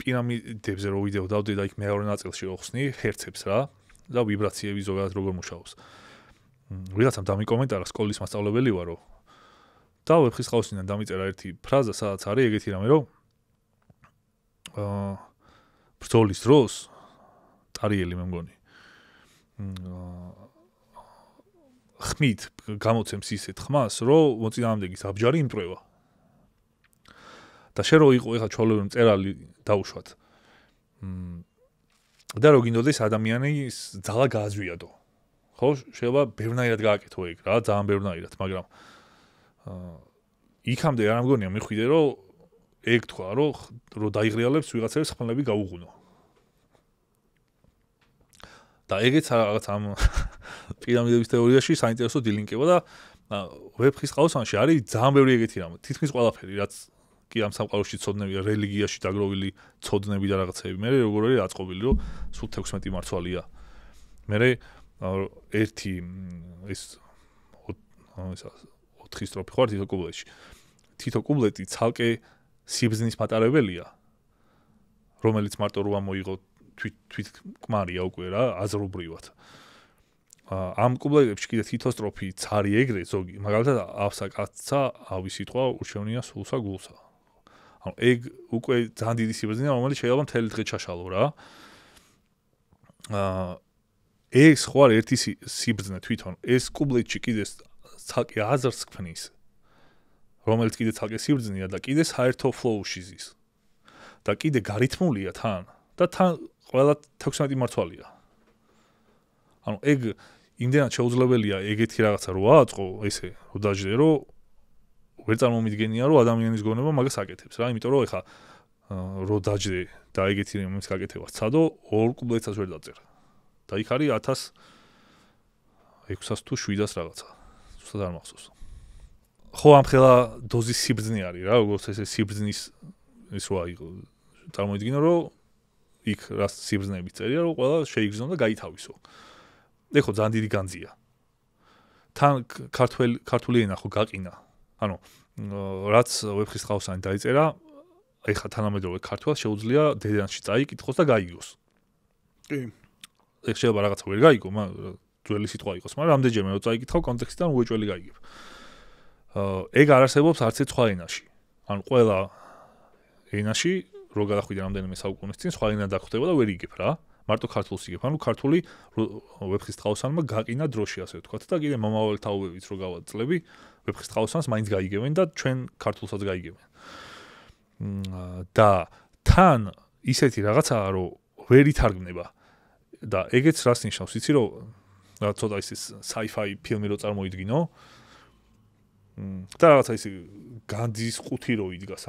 პირამიდებზე რო ვიდეო დავდე და იქ მეორე ნაწილში რო ხსნი ჰერცებს რა და ვიბრაციები ზოგადად როგორ მუშაობს. ვიღაცამ დამიკომენტარა სკოლის მასწავლებელი ვარო და ვეფხისტყაოსიდან დამიწერა ერთი ფრაზა სადაც არის ეგეთი რამე რომ ბრძოლის დროს ტარიელი მე მგონი ხმით გამოცემს ისეთ ხმას, რომ მოწინააღმდეგის აბჯარი იმტრევა. და შენ რო იყო ეხა ჩოლოვი მწერალი დაუშვათ. და რო გინდოდეს ადამიანის ძალა გააზვიადო. ხო, შეიძლება ბევრნაირად გააკეთო ეგ რა, ძალიან ბევრნაირად, მაგრამ იქამდე არ მგონია მიხვიდე რომ ეგ თქვა რომ დაიღრიალებს ვიღაცების ხმლები გაუღუნო. და ეგეც რაღაც ამ პირამიდების თეორიაში საინტერესო დილინკება და ვეფხისტყაოსანში არის ძალიან ბევრი ეგეთი რამე. თითქმის ყველაფერი, რაც კი ამ სამყაროში ცოდნებია, რელიგიაში დაგროვილი ცოდნები და რაღაცები. მე როგორ არის აწყობილი, რომ სულ 16 მარცვალია. მე ერთი ეს 4 სტროფი ხარ თითო კუბლეტში. თითო კუბლეტი ცალკე სიბზნის მატარებელია, რომელიც მარტო რომ მოიღო თვით კმარია უკვე რა აზრობრივად. ამ კუბლებში კიდე თითოსტროფიც არის ეგრე ზოგი, მაგალითად ავსაკაცცა ავის სიტყვა ურჩევნია სულსა გულსა. ანუ ეგ უკვე ძალიან დიდი სიბრძნეა, რომელიც შეიძლება მთელი დღე ჩაშალო რა. ეს ხო არის ერთი სიბრძნე თვითონ. ეს კუბლეთში კიდე ცალკე აზრს ქმნის, რომელიც კიდე ცალკე სიბრძნეა და კიდე საერთო ფლოუში ზის. და კიდე გარითმულია თან და თან ყველა 16 მართვალია. ანუ ეგ იმდენად შეუძლებელია ეგეთი რაღაცა რო აწყო, ესე რო დაждე, რომ ვერ წარმომიდგენია, რომ ადამიანის გონება მაგას აკეთებს რა, იმიტომ რომ ეხა რო დაждე და ეგეთი რამის გაკეთება სცადო, ორ კუბლეთსაც ვერ დაწერა. და იქ არის 1600 თუ 700 რაღაცა. ზუსტად არ მახსოვს. ხო, ამ ხელა დოზის სიბრძნე არის რა, როგორც ესე სიბრძნის ის რო აიღო. წარმოიდგინო, რომ იქ რას სიბრძნეებით წერია, რომ ყველა შეიგრძნო და გაითავისო. ეხო ძალიან დიდი განძია. თან ქართული ენა ხო გაყინა. ანუ რაც ვეფხისტყაოსანი დაიწერა, ეხა თანამედროვე ქართველს შეუძლია დედანში წაიკითხოს და გაიგოს. კი. ეხ შეიძლება რაღაცა ვერ გაიგო, ძველი სიტყვა იყოს, მაგრამ რამდენჯერმე რო წაიკითხავ კონტექსტიდან უეჭველი გაიგებ. ეგ არ არსებობს არც ერთ სხვა ენაში. ანუ ყველა ენაში რო გადახვიდე რამდენიმე საუკუნის წინ სხვა ენა დაგხვდება და ვერ იგებ რა. მარტო ქართულს იგებ. ანუ ქართული ვეფხისტყაოსანმა გაყინა დროში ასე ვთქვათ და კიდე მომავალი თაობებიც რო გავაწლები, ვეფხისტყაოსანს მაინც გაიგებენ და ჩვენ ქართულსაც გაიგებენ. და თან ისეთი რაღაცაა, რომ ვერ ითარგმნება. და ეგეც რას ნიშნავს, იცი რომ ცოტა ის sci-fi ფილმი რო წარმოიდგინო. და რაღაცა ის განძის ყუთი რო იდგას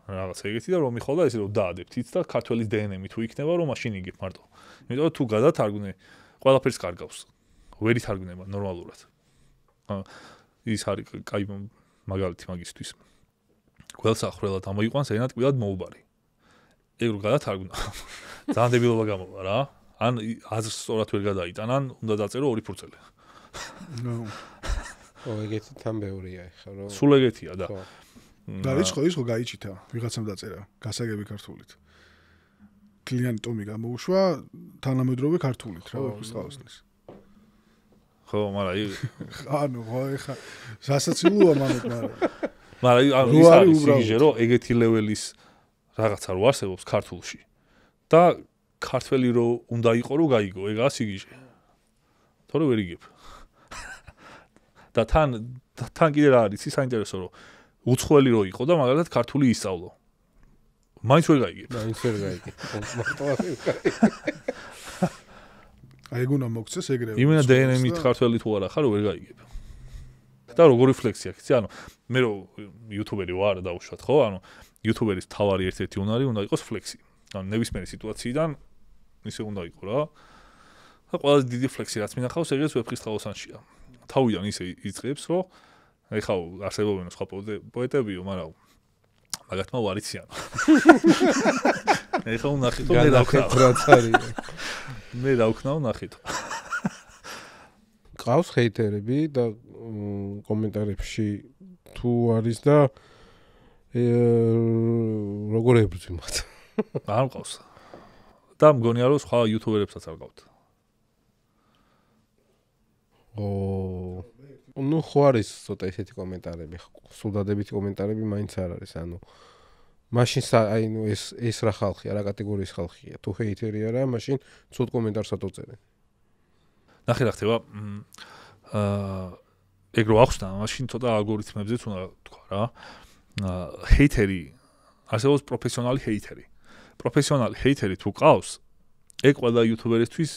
რაღაცა ეგეთი და რომ მიხვალდა ესე რომ დაადებთ იც და ქართველის დნმ თუ იქნება რომ მაშინ იგებ მარტო. იმიტომ რომ თუ გადათარგმნე ყველაფერს კარგავს. ვერ ითარგმნება ნორმალურად. ის არის კაი მაგალითი მაგისთვის. ყველსახრელად ამოიყვანს ენა ტკბილად მოუბარი. ეგ რო გადათარგმნა ძალიან დებილობა გამოვა რა. ან აზრს სწორად ვერ გადაიტან, ან უნდა დაწერო ორი ფურცელი. ეგეთი თან ბევრია ეხლა რომ სულ ეგეთია და და ის ხო გაიჩითა ვიღაცამ დაწერა გასაგები ქართულით. კლიანი ტომი გამოუშვა თანამედროვე ქართულით რა ვეფხისტყაოსნის. ხო, მაგრამ ანუ ხო ეხა სასაცილოა მაგრამ ანუ ის არის სიგიჟე რომ ეგეთი ლეველის რაღაცა რო არსებობს ქართულში და ქართველი რო უნდა იყო რომ გაიგო, ეგაა სიგიჟე. თორე ვერ იგებ. და თან კიდე რა არის, ის საინტერესო რომ უცხოელი რო იყო და მაგალითად ქართული ისწავლო. მაინც ვერ გაიგებ. აი ეგ უნდა მოგცეს ეგრევე. იმენა დნმ-ით ქართველი თუ არა ხარ, ვერ გაიგებ. და როგორი ფლექსია, იცი, ანუ მე რო იუთუბერი ვარ დაუშვათ, ხო? ანუ იუთუბერის თავარი ერთ-ერთი უნარი უნდა იყოს ფლექსი. ანუ ნებისმიერი სიტუაციიდან ისე უნდა იყო რა. და ყველაზე დიდი ფლექსი რაც მინახავს, ეგეც ვეფხისტყაოსანშია. თავიდან ისე იწყებს, რომ ეხლა არსებობენ სხვა პოეტებიო, მაგრამ მაგათმა ვარიციანო. ეხლა უნახითო მე დავქნავ რაც არის. მე დავქნავ ნახითო. ყავს ჰეითერები და კომენტარებში თუ არის და როგორ ებრძვიმათ? არ მყავს. და მგონია რომ სხვა იუთუბერებსაც არ ყავთ. ნუ ხო არის ცოტა ესეთი კომენტარები, სულ დადებითი კომენტარები მაინც არ არის, ანუ მაშინ აი ნუ ეს რა ხალხია, რა კატეგორიის ხალხია, თუ ჰეითერი არა, მაშინ ცუდ კომენტარსაც უწერენ. ნახე რა ხდება, ეგ რო ახსნა, მაშინ ცოტა ალგორითმებზეც უნდა თქვა რა. ჰეითერი არსებობს პროფესიონალი ჰეითერი. პროფესიონალი ჰეითერი თუ ყავს, ეგ ყველა იუთუბერისთვის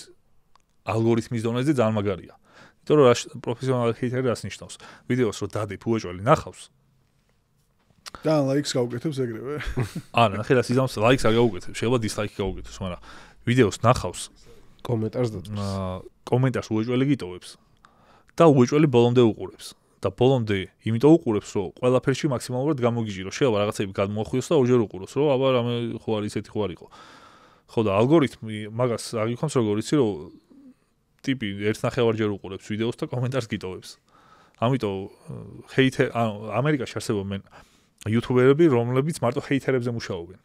ალგორითმის დონეზე ძალიან მაგარია. იმიტომ რომ პროფესიონალი ჰეითერი რას ნიშნავს? ვიდეოს რო დადებ უეჭველი ნახავს. და ლაიქს გაუკეთებს ეგრევე. არა, ნახე რა სიზამს ლაიქს არ გაუკეთებს, შეიძლება დისლაიქი გაუკეთოს, მაგრამ ვიდეოს ნახავს, კომენტარს დადებს. კომენტარს უეჭველი გიტოვებს და უეჭველი ბოლომდე უყურებს. და ბოლომდე იმიტომ უყურებს, რომ ყველაფერში მაქსიმალურად გამოგიჟირო. შეიძლება რაღაცები გადმოახვიოს და ორჯერ უყუროს, რომ აბა რამე ხო არის ისეთი ხო არ იყო. ხო და ალგორითმი მაგას აგიქვამს როგორ იცი, რომ ტიპი ერთნახევარჯერ უყურებს ვიდეოს და კომენტარს გიტოვებს. ამიტომ ანუ ამერიკაში არსებობენ იუთუბერები, რომლებიც მარტო ჰეითერებზე მუშაობენ.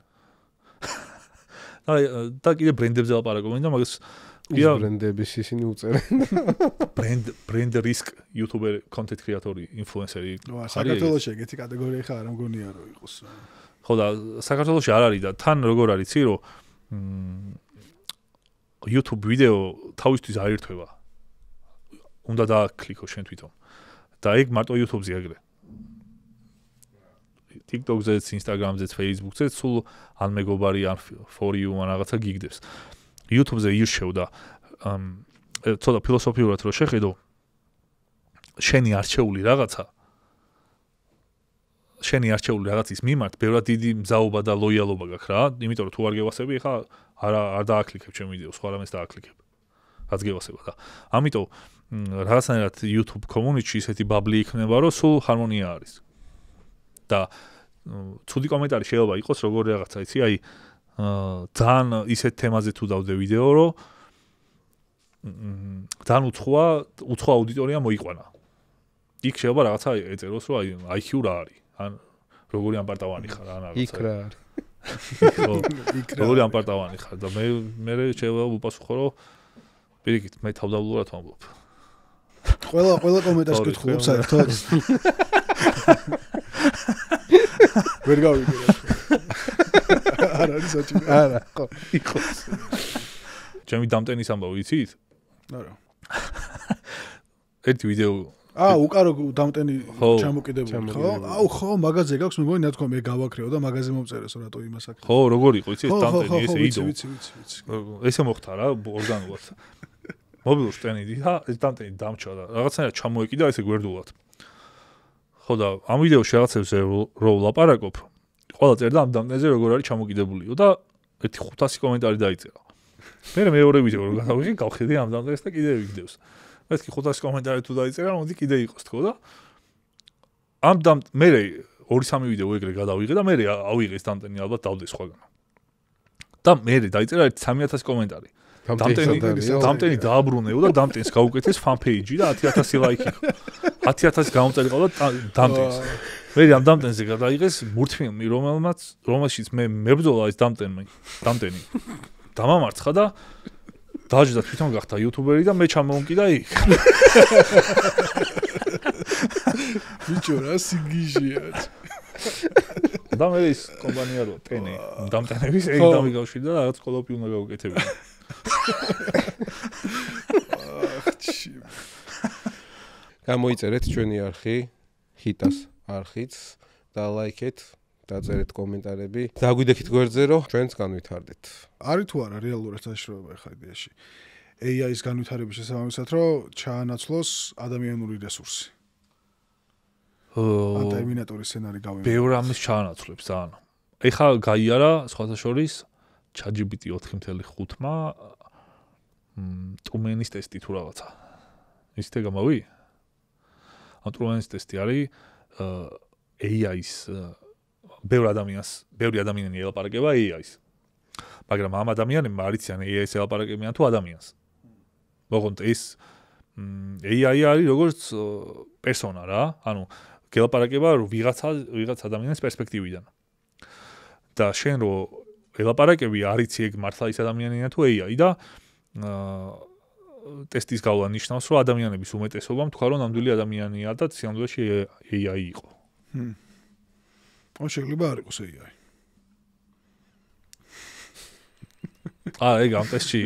და კიდე ბრენდებზე ლაპარაკობენ და მაგას ის ბრენდების ისინი უწერენ. ბრენდ რისკ იუთუბერი, კონტენტ კრეატორი, ინფლუენსერი. საქართველოში ეგეთი კატეგორია ხარ არ მგონია რომ იყოს. ხო და საქართველოში არ არის და თან როგორ არის ცი რომ YouTube ვიდეო თავისთვის არ ერთვება. უნდა დააკლიკო შენ თვითონ. და ეგ მარტო YouTube-ზე აგრე. TikTok-ზეც, Instagram-ზეც, Facebook-ზეც სულ ან მეგობარი, ან for you, ან რაღაცა გიგდებს. YouTube-ზე ირჩევ და ცოტა ფილოსოფიურად რო შეხედო, შენი არჩეული რაღაცის მიმართ ბევრად დიდი მზაობა და ლოიალობა გაქვს რა, იმიტომ რომ თუ არ გევასები, ხა არ დააკლიკებ ჩემ ვიდეოს, სხვა რამეს დააკლიკებ. რაც გევასება და ამიტომ რაღაცნაირად YouTube community-ში ისეთი ბაბლი იქნება, რომ სულ ჰარმონია არის. და ცუდი კომენტარი შეიძლება იყოს როგორ რაღაცა იცი, აი ძალიან ისეთ თემაზე თუ დავდე ვიდეო, რომ ძალიან უცხო აუდიტორია მოიყვანა. იქ შეიძლება რაღაცა ეწეროს, რომ აი IQ რა არის, ან როგორი ამპარტავანი ხარ, ან რაღაცა. იქ რა არის. როგორი ამპარტავანი ხარ და მე შეიძლება უპასუხო, რომ პირიქით მე თავდაპირველად ვამბობ. ყველა კომენტარს კითხულობ საერთოდ. ვერ გავიგე. არ არის საჭირო. არა, ხო, იყოს. ჩემი დამტენის ამბავი იცით? არა. ერთი ვიდეო უკარო დამტენი ჩამოკიდებული ხო? ხო, მაგაზე გაქვს, მეგონი რა თქვა მე გავაქრეო და მაგაზე მომწერეს რატო იმას აქ. ხო, როგორ იყო იცი ეს დამტენი ესე იდო. ვიცი. ესე მოხდა რა, ორგანულად. მობილურ სტენიდი და ეს დამტენი დამჭა და რაღაცნაირად ჩამოეკიდა ესე გვერდულად. ხო და ამ ვიდეოში რაღაცებზე რო ვლაპარაკობ, ყველა წერდა ამ დამტენზე როგორ არის ჩამოკიდებულიო და ერთი 500 კომენტარი დაიწერა. მე მეორე ვიდეო რო გადავიღე, გავხედე ამ დამტენს და კიდე ვიგდევს. მეთქი 500 კომენტარი თუ დაიწერა, მოდი კიდე იყოს თქო და მე 2-3 ვიდეო ეგრე გადავიღე და მე ავიღე ეს დამტენი ალბათ დავდე სხვაგან. და მე დაიწერა 3000 კომენტარი. დამტენი დააბრუნეო და დამტენს გაუკეთეს fan page-ი და 10000 ლაიქი. 10000 გამოწერიყავდა დამტენს. მე ამ დამტენზე გადაიღეს მულტფილმი, რომელშიც მე მებრძოლა ეს დამტენი. დამამარცხა და დაჯდა თვითონ გახდა იუთუბერი და მე ჩამოვმკიდა იქ. ბიჭო რა სიგიჟია. და მე ის კომპანია რო ტენე დამტენების ეგ დამიგავშვიდა და რაღაც კოლოპი უნდა გავუკეთებინა. გამოიწერეთ ჩვენი არხი, ჰიტას არხიც და ლაიქეთ, დაწერეთ კომენტარები. დაგვიდექით გვერდზე, რომ ჩვენც განვითარდეთ. არის თუ არა რეალურად საშუალება ხა იდეაში. AI-ის განვითარების შესაბამისად, რომ ჩაანაცვლოს ადამიანური რესურსი. ან ტერმინატორის სცენარი გავიმეორე. ბევრ ამის ჩაანაცვლებს ძალიან. ეხა გაიარა სხვათა შორის ChatGPT 4.5-მა ტუმენის ტესტი თუ რაღაცა. ისე გამავი? ამ ტუმენის ტესტი არის AI-ის ბევრი ადამიანი ელაპარაკება AI-ს. მაგრამ ამ ადამიანებმა არიციან AI-ს ელაპარაკებიან თუ ადამიანს. მოყონთ ეს AI არის როგორც პერსონა რა, ანუ გელაპარაკება ვიღაც ადამიანის პერსპექტივიდან. და შენ რო ელაპარაკები არიცი ეგ მართლა ის ადამიანია თუ AI და ტესტის გავლა ნიშნავს რომ ადამიანების უმეტესობამ თქვა რომ ნამდვილი ადამიანია და სიამდვილეში AI იყო. შეიძლება არ იყოს AI. ეგ ამ ტესტში.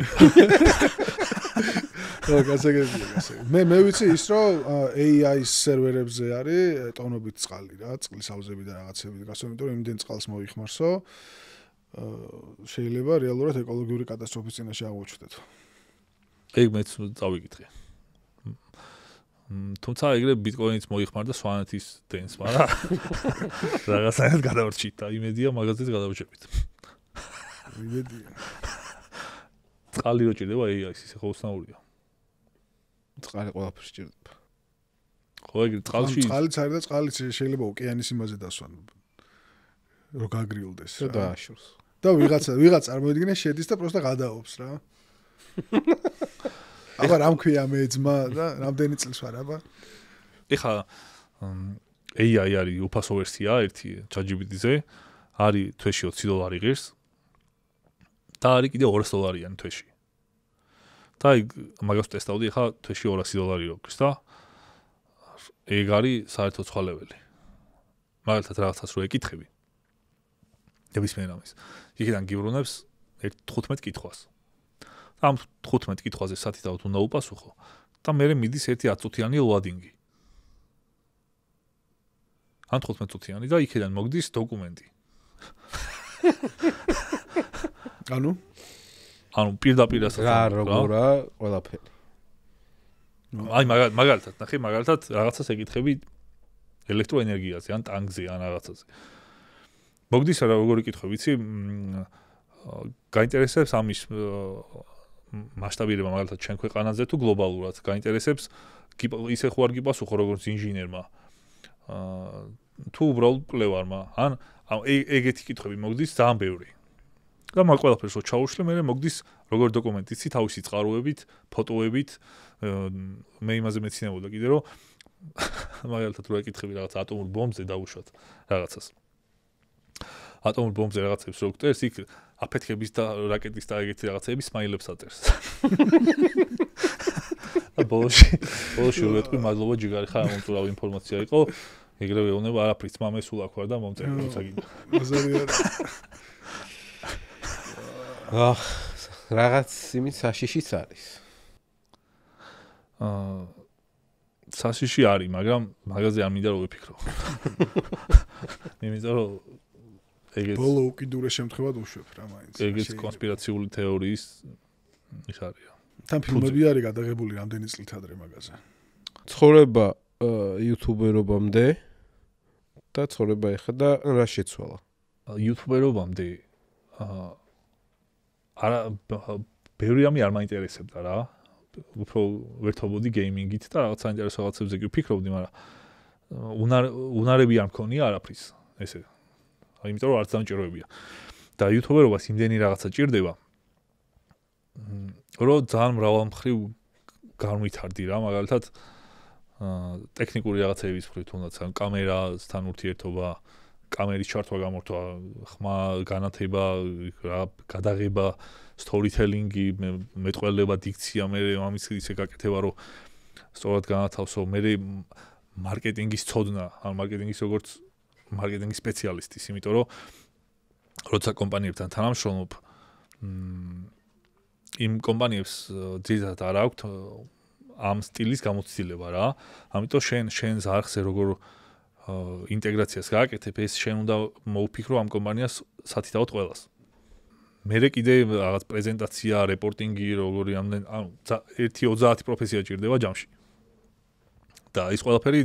მე ვიცი ის რომ AI-ის სერვერებზე არის ტონობით წყალი რა, წყლის აუზები და რაღაცები გასო, იმიტომ რომ იმდენ წყალს მოიხმარსო, შეიძლება რეალურად ეკოლოგიური კატასტროფის წინაშე აღმოჩნდეთ. ეგ მეც წავიკითხე. თუმცა ეგრე ბიტკოინიც მოიხმარდა სვანეთის დენს, მაგრამ რაღაცაერად გადავრჩით და იმედია მაგაზეც გადავჭებით. იმედია. წყალი რო ჭირდება AI-ის, ისე ხო უცნაურია. წყალი ყველაფერს ჭირდება. ხო ეგრე წყალში წყალიც არის და წყალიც შეიძლება ოკეანის იმაზე დასვან. რო გაგრილდეს რა. და აშურს. და ვიღაც წარმოიდგინე შედის და პროსტა გადაობს რა. აბა რამ ქვია მე ძმა და რამდენი წელს ვარ აბა? ეხა AI არის უფასო ვერსია ერთი ChatGPT-ზე, არის თვეში $20 ღირს. და არის კიდე $200 თვეში. და მაგას ტესტავდი, ხა თვეში $200 როქს და ეგ არის საერთოდ სხვა ლეველი. მაგალითად რაღაცას რო ეკითხები. ნებისმიერ ამის. იქიდან გიბრუნებს 15 კითხვას. ამ 15 კითხვაზე სათითაოდ უნდა უპასუხო და მერე მიდის ერთი 10 წუთიანი ლოადინგი. ან 15 წუთიანი და იქიდან მოგდის დოკუმენტი. ანუ პირდაპირ ასაც რა როგორა ყველაფერი. აი მაგალითად ნახე მაგალითად რაღაცას ეკითხები ელექტროენერგიაზე ან ტანკზე ან რაღაცაზე. მოგდის რა როგორი კითხვა ვიცი? გაინტერესებს ამის მასშტაბირება მაგალითად ჩვენ ქვეყანაზე თუ გლობალურად გაინტერესებს ისე ხო არ გიპასუხო როგორც ინჟინერმა თუ უბრალოდ კვლევარმა ან ეგეთი კითხვები მოგდის ძალიან ბევრი და მაგ ყველაფერს რო ჩაუშლე მე მოგდის როგორ დოკუმენტი იცი თავისი წყაროებით ფოტოებით მე იმაზე მეცინებოდა კიდე რომ მაგალითად რო ეკითხები რაღაც ატომურ ბომბზე დავუშვათ რაღაცას ატომურ ბომბზე რაღაცებს რო გწერს იქ აფეთქების და რაკეტის და ეგეთი რაღაცები სმაილებს აწერს. ბოლოში ვეტყვი მადლობა ჯიგარი ხარ მომწურავი ინფორმაცია იყო. ეგრევე ეუბნება არაფრით მამე სულ აქ ვარ და მომწერე როცა გინდა. რაღაც იმის საშიშიც არის. საშიში არის, მაგრამ მაგაზე არ მინდა რომ ვიფიქრო. იმიტომ რომ ეგეც ბოლო უკიდურე შემთხვევად უშვებ რა მაინც. ეგეც კონსპირაციული თეორიის ის არის. თან ფილმები არის გადაღებული რამდენი წლით ადრე მაგაზე. ცხოვრება იუთუბერობამდე და ცხოვრება ეხა და რა შეცვალა? იუთუბერობამდე არა ბევრი რამე არ მაინტერესებდა რა. უფრო ვერთობოდი გეიმინგით და რაღაც საინტერესო რაღაცებზე კი ვფიქრობდი, მაგრამ უნარები არ მქონია არაფრის ესე. იმიტომ რომ არც დამჭიროებია. და იუთუბერობას იმდენი რაღაცა ჭირდება, რომ ძალიან მრავალმხრივ განვითარდი რა, მაგალითად ტექნიკური რაღაცების მხრივ თუნდაც კამერასთან ურთიერთობა, კამერის ჩართვა, გამორთვა, ხმა, განათება, რა, გადაღება, სტორითელინგი, მეტყველება, დიქცია, მე ამის ისე გაკეთება, რომ სწორად განათავსო, მე მარკეტინგის ცოდნა, ან მარკეტინგის როგორც მარკეტინგის სპეციალისტის, იმიტომ რომ როცა კომპანიებთან თანამშრომლობ, იმ კომპანიებს ძირითადად არ აქვთ ამ სტილის გამოცდილება რა. ამიტომ შენ ზარხზე როგორ ინტეგრაციას გააკეთებ, ეს შენ უნდა მოუფიქრო ამ კომპანიას სათითაოდ ყველას. მერე კიდე რაღაც პრეზენტაცია, რეპორტინგი, როგორი ამდენ, ანუ 1-30 პროფესია ჭირდება ჯამში. და ის ყველაფერი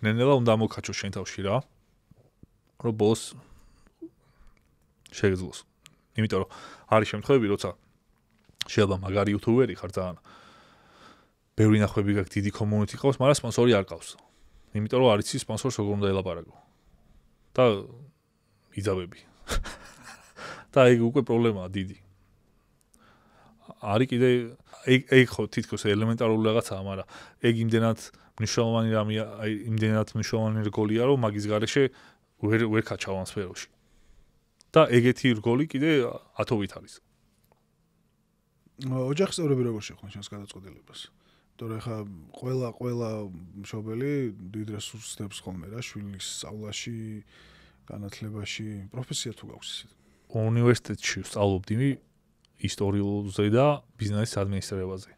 ნენელა უნდა მოგხაჩო შენ თავში რა. რომ ბოლოს შეგეძლოს. იმიტომ რომ არის შემთხვევები, როცა შეიძლება მაგარი იუთუბერი ხარ ძალიან. ბევრი ნახვები გაქვს, დიდი კომუნიტი ყავს, მაგრამ სპონსორი არ ყავს. იმიტომ რომ არ იცი სპონსორს როგორ უნდა ელაპარაკო. და იძაბები. და ეგ უკვე პრობლემაა დიდი. არის კიდე ეგ ხო თითქოს ელემენტარული რაღაცაა, მაგრამ ეგ იმდენად მნიშვნელოვანი რამეა, იმდენად მნიშვნელოვანი რგოლია, რომ მაგის გარეშე ვერ ქაჩავ ამ სფეროში. და ეგეთი რგოლი კიდე ათობით არის. ოჯახის წევრები როგორ შეხვდნენ შენს გადაწყვეტილებას? თორე ხა ყველა მშობელი დიდ რესურსებს ხოლმე რა, შვილის სწავლაში, განათლებაში, პროფესია თუ გაქვს ისე. უნივერსიტეტში ვსწავლობდი ისტორიულზე და ბიზნესის ადმინისტრირებაზე.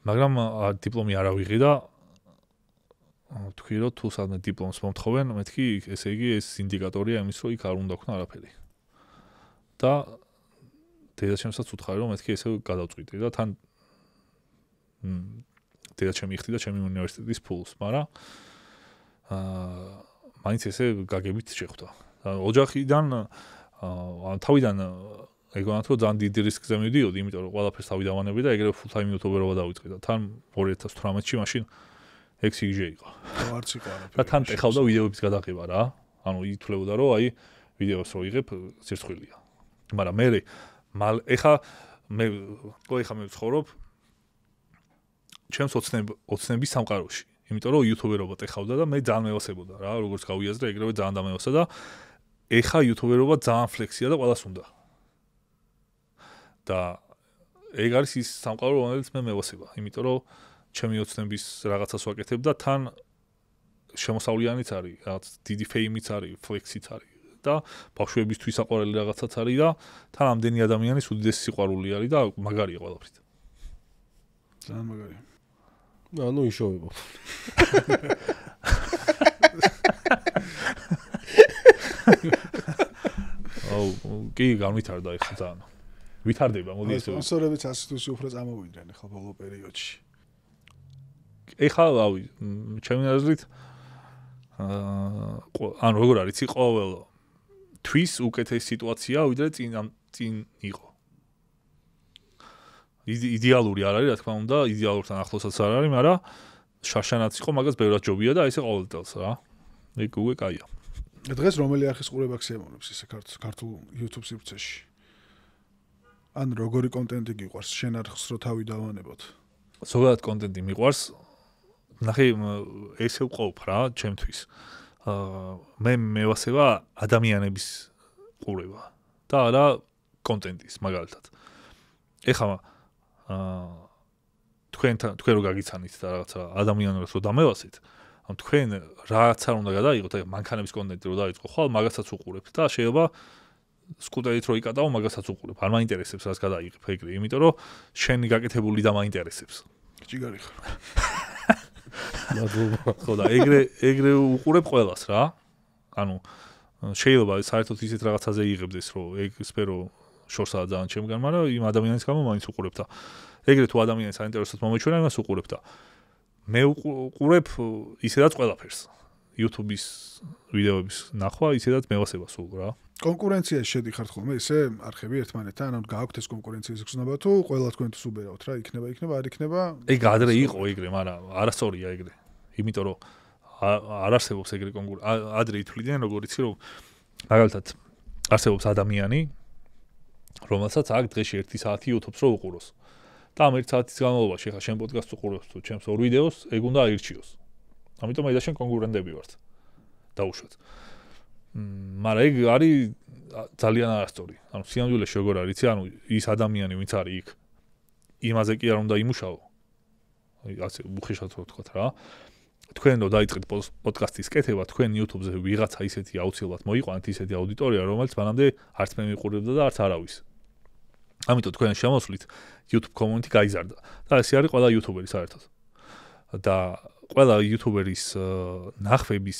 მაგრამ დიპლომი არ ავიღე და თქვი რომ თუ სადმე დიპლომს მომთხოვენ, მეთქი ესე იგი ეს ინდიკატორია იმის რომ იქ არ უნდა ქნა არაფერი. და დედაჩემსაც უთხარი რომ მეთქი ესე გადავწყვიტე და თან დედაჩემი იხდი და ჩემი უნივერსიტეტის ფულს, მაგრამ მაინც ესე გაგებით შეხვდა. ოჯახიდან თავიდან ეგონათ რომ ძალიან დიდი რისკზე მივდიოდი, იმიტომ რომ ყველაფერს თავი დავანებდი და ეგრევე full time იუთუბერობა დავიწყე და თან 2018-ში მაშინ XG იყო. არც იყო არაფერი. და თან ეხავდა ვიდეოების გადაღება რა. ანუ ითვლებოდა რომ აი ვიდეოს რო იღებ სირცხვილია. მაგრამ მე ეხა მე ვცხოვრობ ჩემს ოცნების სამყაროში. იმიტომ რომ იუთუბერობა ეხავდა და მე ძალიან მევასებოდა რა, როგორც გავიაზრე, ეგრევე ძალიან დამევასა და ეხა იუთუბერობა ძალიან ფლექსია და ყველას უნდა. და ეგ არის ის სამყარო, რომელიც მე მევასება, იმიტომ რომ ჩემი ოცნების რაღაცას ვაკეთებ და თან შემოსავლიანიც არის, რაღაც დიდი ფეიმიც არის, ფლექსიც არის და ბავშვებისთვის საყვარელი რაღაცაც არის და თან ამდენი ადამიანის უდიდესი სიყვარული არის და მაგარია ყველაფრით. ძალიან მაგარია. ანუ იშოვება. კი, განვითარდა ეხლა ძალიან. ვითარდება, მოდი ესე. სპონსორებიც 100-ს უფრო წამოვიდნენ ახლა ბოლო პერიოდში. ეხლა, რავი, ჩემი აზრით ანუ როგორ არის, ყოველ თვის უკეთესი სიტუაცია, ვიდრე წინ იყო. იდეალური არ არის, რა თქმა უნდა, იდეალურთან ახლოსაც არ არის, მაგრამ შაშანაც იყო, მაგას ბევრად ჯობია და ესე ყოველ წელს რა. ეგ უკვე კაია. დღეს რომელი არხის ყურება გსიამოვნებს ისე ქართულ YouTube სივრცეში? ან როგორი კონტენტი გიყვარს? შენ არხს რო თავი დავანებოთ. ზოგადად კონტენტი მიყვარს. ნახე, ესე ვყოფ რა, ჩემთვის. მე მევასება ადამიანების ყურება და არა კონტენტის, მაგალითად. ეხლა თქვენ რო გაგიცანით და რაღაცა ადამიანებს რო დამევასეთ, ან თქვენ რაც არ უნდა გადაიღოთ, აი მანქანების კონტენტი რო დაიწყო, ხვალ მაგასაც უყურებთ და შეიძლება სკუტერით რო იკატავ, მაგასაც უყურებ. არ მაინტერესებს რაც გადაიღებ ეგრე, იმიტომ რომ შენი გაკეთებული და მაინტერესებს. ჭიგარი ხარ. მადლობა. ხო და ეგრე უყურებ ყველას რა. ანუ შეიძლება საერთოდ ისეთ რაღაცაზე იღებდეს, რომ ეგ სფერო შორსაა ძალიან ჩემგან, მაგრამ იმ ადამიანის გამო მაინც უყურებ და ეგრე თუ ადამიანს საინტერესოდ მომეჩვენა, იმას უყურებ და მე უყურებ ისედაც ყველაფერს. YouTube-ის ვიდეოების ნახვა ისედაც მევასება სულ რა. კონკურენციაში შედიხართ ხოლმე ისე არხები ერთმანეთთან, ანუ გააქვთ ეს კონკურენციის გზნობა თუ ყველა თქვენ თუ უბერავთ რა, იქნება, არ იქნება. ეგ ადრე იყო ეგრე, მაგრამ არასწორია ეგრე. იმიტომ რომ არ არსებობს ეგრე ადრე ითვლიდნენ, როგორ იცი რომ მაგალითად არსებობს ადამიანი, რომელსაც აქ დღეში 1 საათი YouTube-ს რო უყუროს. და ამ 1 საათის განმავლობაში ხა შენ პოდკასტს უყურებს თუ ჩემს ორ ვიდეოს, ეგ უნდა აირჩიოს. ამიტომ აი და შენ კონკურენტები ვართ. დაუშვათ. მაგრამ ეგ არის ძალიან არასწორი. ანუ სიამოვნებაში როგორ არის, იცი, ანუ ის ადამიანი, ვინც არის იქ, იმაზე კი არ უნდა იმუშაო. აი ასე უხეშად ვთქვათ რა. თქვენ რო დაიწყეთ პოდკასტის კეთება, თქვენ YouTube-ზე ვიღაცა ისეთი აუცილებლად მოიყვანეთ, ისეთი აუდიტორია, რომელიც მანამდე არც მე მიყურებდა და არც არავის. ამიტომ თქვენ შემოსვლით YouTube community გაიზარდა. და ეს არის ყველა YouTuber-ი საერთოდ. და ყველა YouTuber-ის ნახვების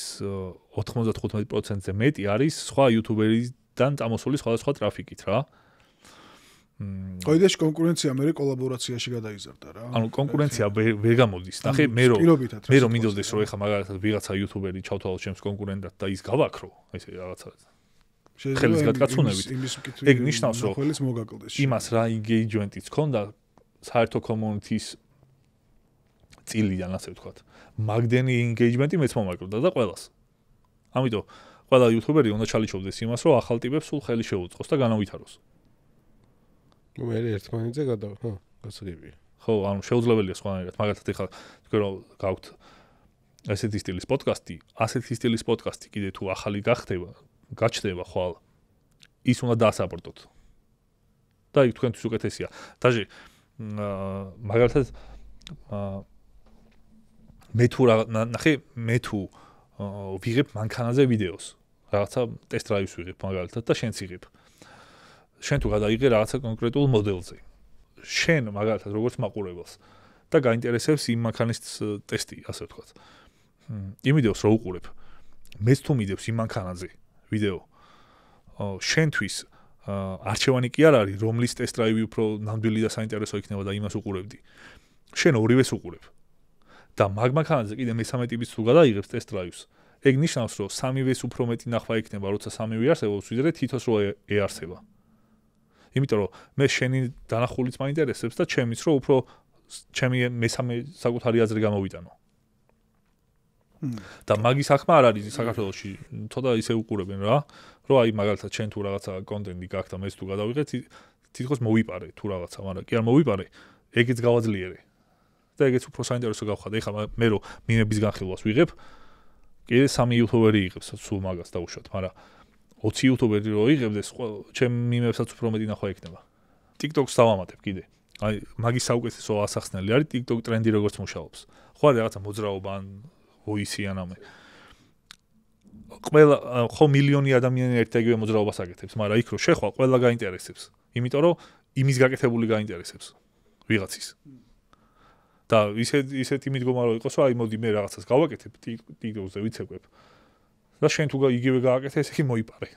95%-ზე მეტი არის სხვა YouTuber-დან წამოსული სხვადასხვა ტრაფიკით რა. ყოიდაში კონკურენცია მე კოლაბორაციაში გადაიზარდა რა. ანუ კონკურენცია ვერ გამოდის. ნახე, მე რომ მინდოდეს რომ ეხა მაგალითად ვიღაცა YouTuber-ი ჩავთვალო ჩემს კონკურენტად და ის გავაქრო, ესე რაღაცა. ხელის გადაცუნებით. ეგ ნიშნავს რომ იმას რა engagement-იც ქონდა საერთო community-ის წილიდან ასე ვთქვათ. მაგდენი engagement-ი მეც მომაკრდა და ყველას. ამიტომ ყველა YouTuber-ი უნდა ჩალიჩოვდეს იმას, რომ ახალ ტიპებს სულ ხელი შეუწყოს და განავითაროს. მე ერთმანეთზე გადავა, ხო, გასაგებია. ხო, ანუ შეუძლებელია სხვანაირად. მაგალითად ეხლა თქვენ რომ გაქვთ ასეთი სტილის პოდკასტი, ასეთი სტილის პოდკასტი კიდე თუ ახალი გაჩნდება ხვალ, ის უნდა დაასაპორტოთ. და იქ თქვენთვის უკეთესია. დაჟე მაგალითად მე თუ ვიღებ მანქანაზე ვიდეოს, რაღაცა ტესტ დრაივს ვიღებ მაგალითად და შენც იღებ. შენ თუ გადაიღე რაღაცა კონკრეტულ მოდელზე. შენ მაგალითად როგორც მაყურებელს და გაინტერესებს იმ მანქანის ტესტი, ასე ვთქვათ. იმ ვიდეოს რო უყურებ, მეც თუ მიდევს იმ მანქანაზე ვიდეო, შენთვის არჩევანი კი არ არის, რომლის ტესტ დრაივი უფრო ნამდვილი და საინტერესო იქნება და იმას უყურებდი. შენ ორივეს უყურებ. და მაგ მანქანაზე კიდე მესამე ტიპის თუ გადაიღებს ტესტ დრაივს, ეგ ნიშნავს, რომ სამივეს უფრო მეტი ნახვა იქნება, როცა სამივე არსებობს, ვიდრე თითოს რო ეარსება. იმიტომ რომ მე შენი დანახულიც მაინტერესებს და ჩემიც რო უფრო ჩემი მესამე საკუთარი აზრი გამოვიტანო. და მაგის საქმე არ არის საქართველოში, თორე ისე უყურებენ რა, რომ აი მაგალითად შენ თუ რაღაცა კონტენტი გაქვს და მეც თუ გადავიღე, თითქოს მოვიპარე თუ რაღაცა, მაგრამ კი არ მოვიპარე, ეგეც გავაძლიერე. და ეგეც უფრო საინტერესო გავხადა. ეხლა მე რო მიმების განხილვას ვიღებ, კიდე 3 YouTuber-ი იღებს სულ მაგას დაუშვათ, მაგრამ 20 YouTuber-ი რო იღებდეს, ჩემ მიმებსაც უფრო მეტი ნახვა იქნება. TikTok-ს დავამატებ კიდე. აი, მაგის საუკეთესო ასახსნელი არის TikTok ტრენდი როგორც მუშაობს. ხო არის რაღაცა მოძრაობა ან voice ან ამე. ყველა ხო მილიონი ადამიანი ერთ-ეგივე მოძრაობას აკეთებს, მაგრამ იქ რო შეხვალ, ყველა გაინტერესებს. იმიტომ რომ იმის გაკეთებული გაინტერესებს ვიღაცის. და ისეთი მიდგომა რო იყოს, რომ აი მოდი მე რაღაცას გავაკეთებ TikTok-ზე ვიცეკვებ. და შენ თუ იგივე გააკეთე, ესე იგი მოიპარე.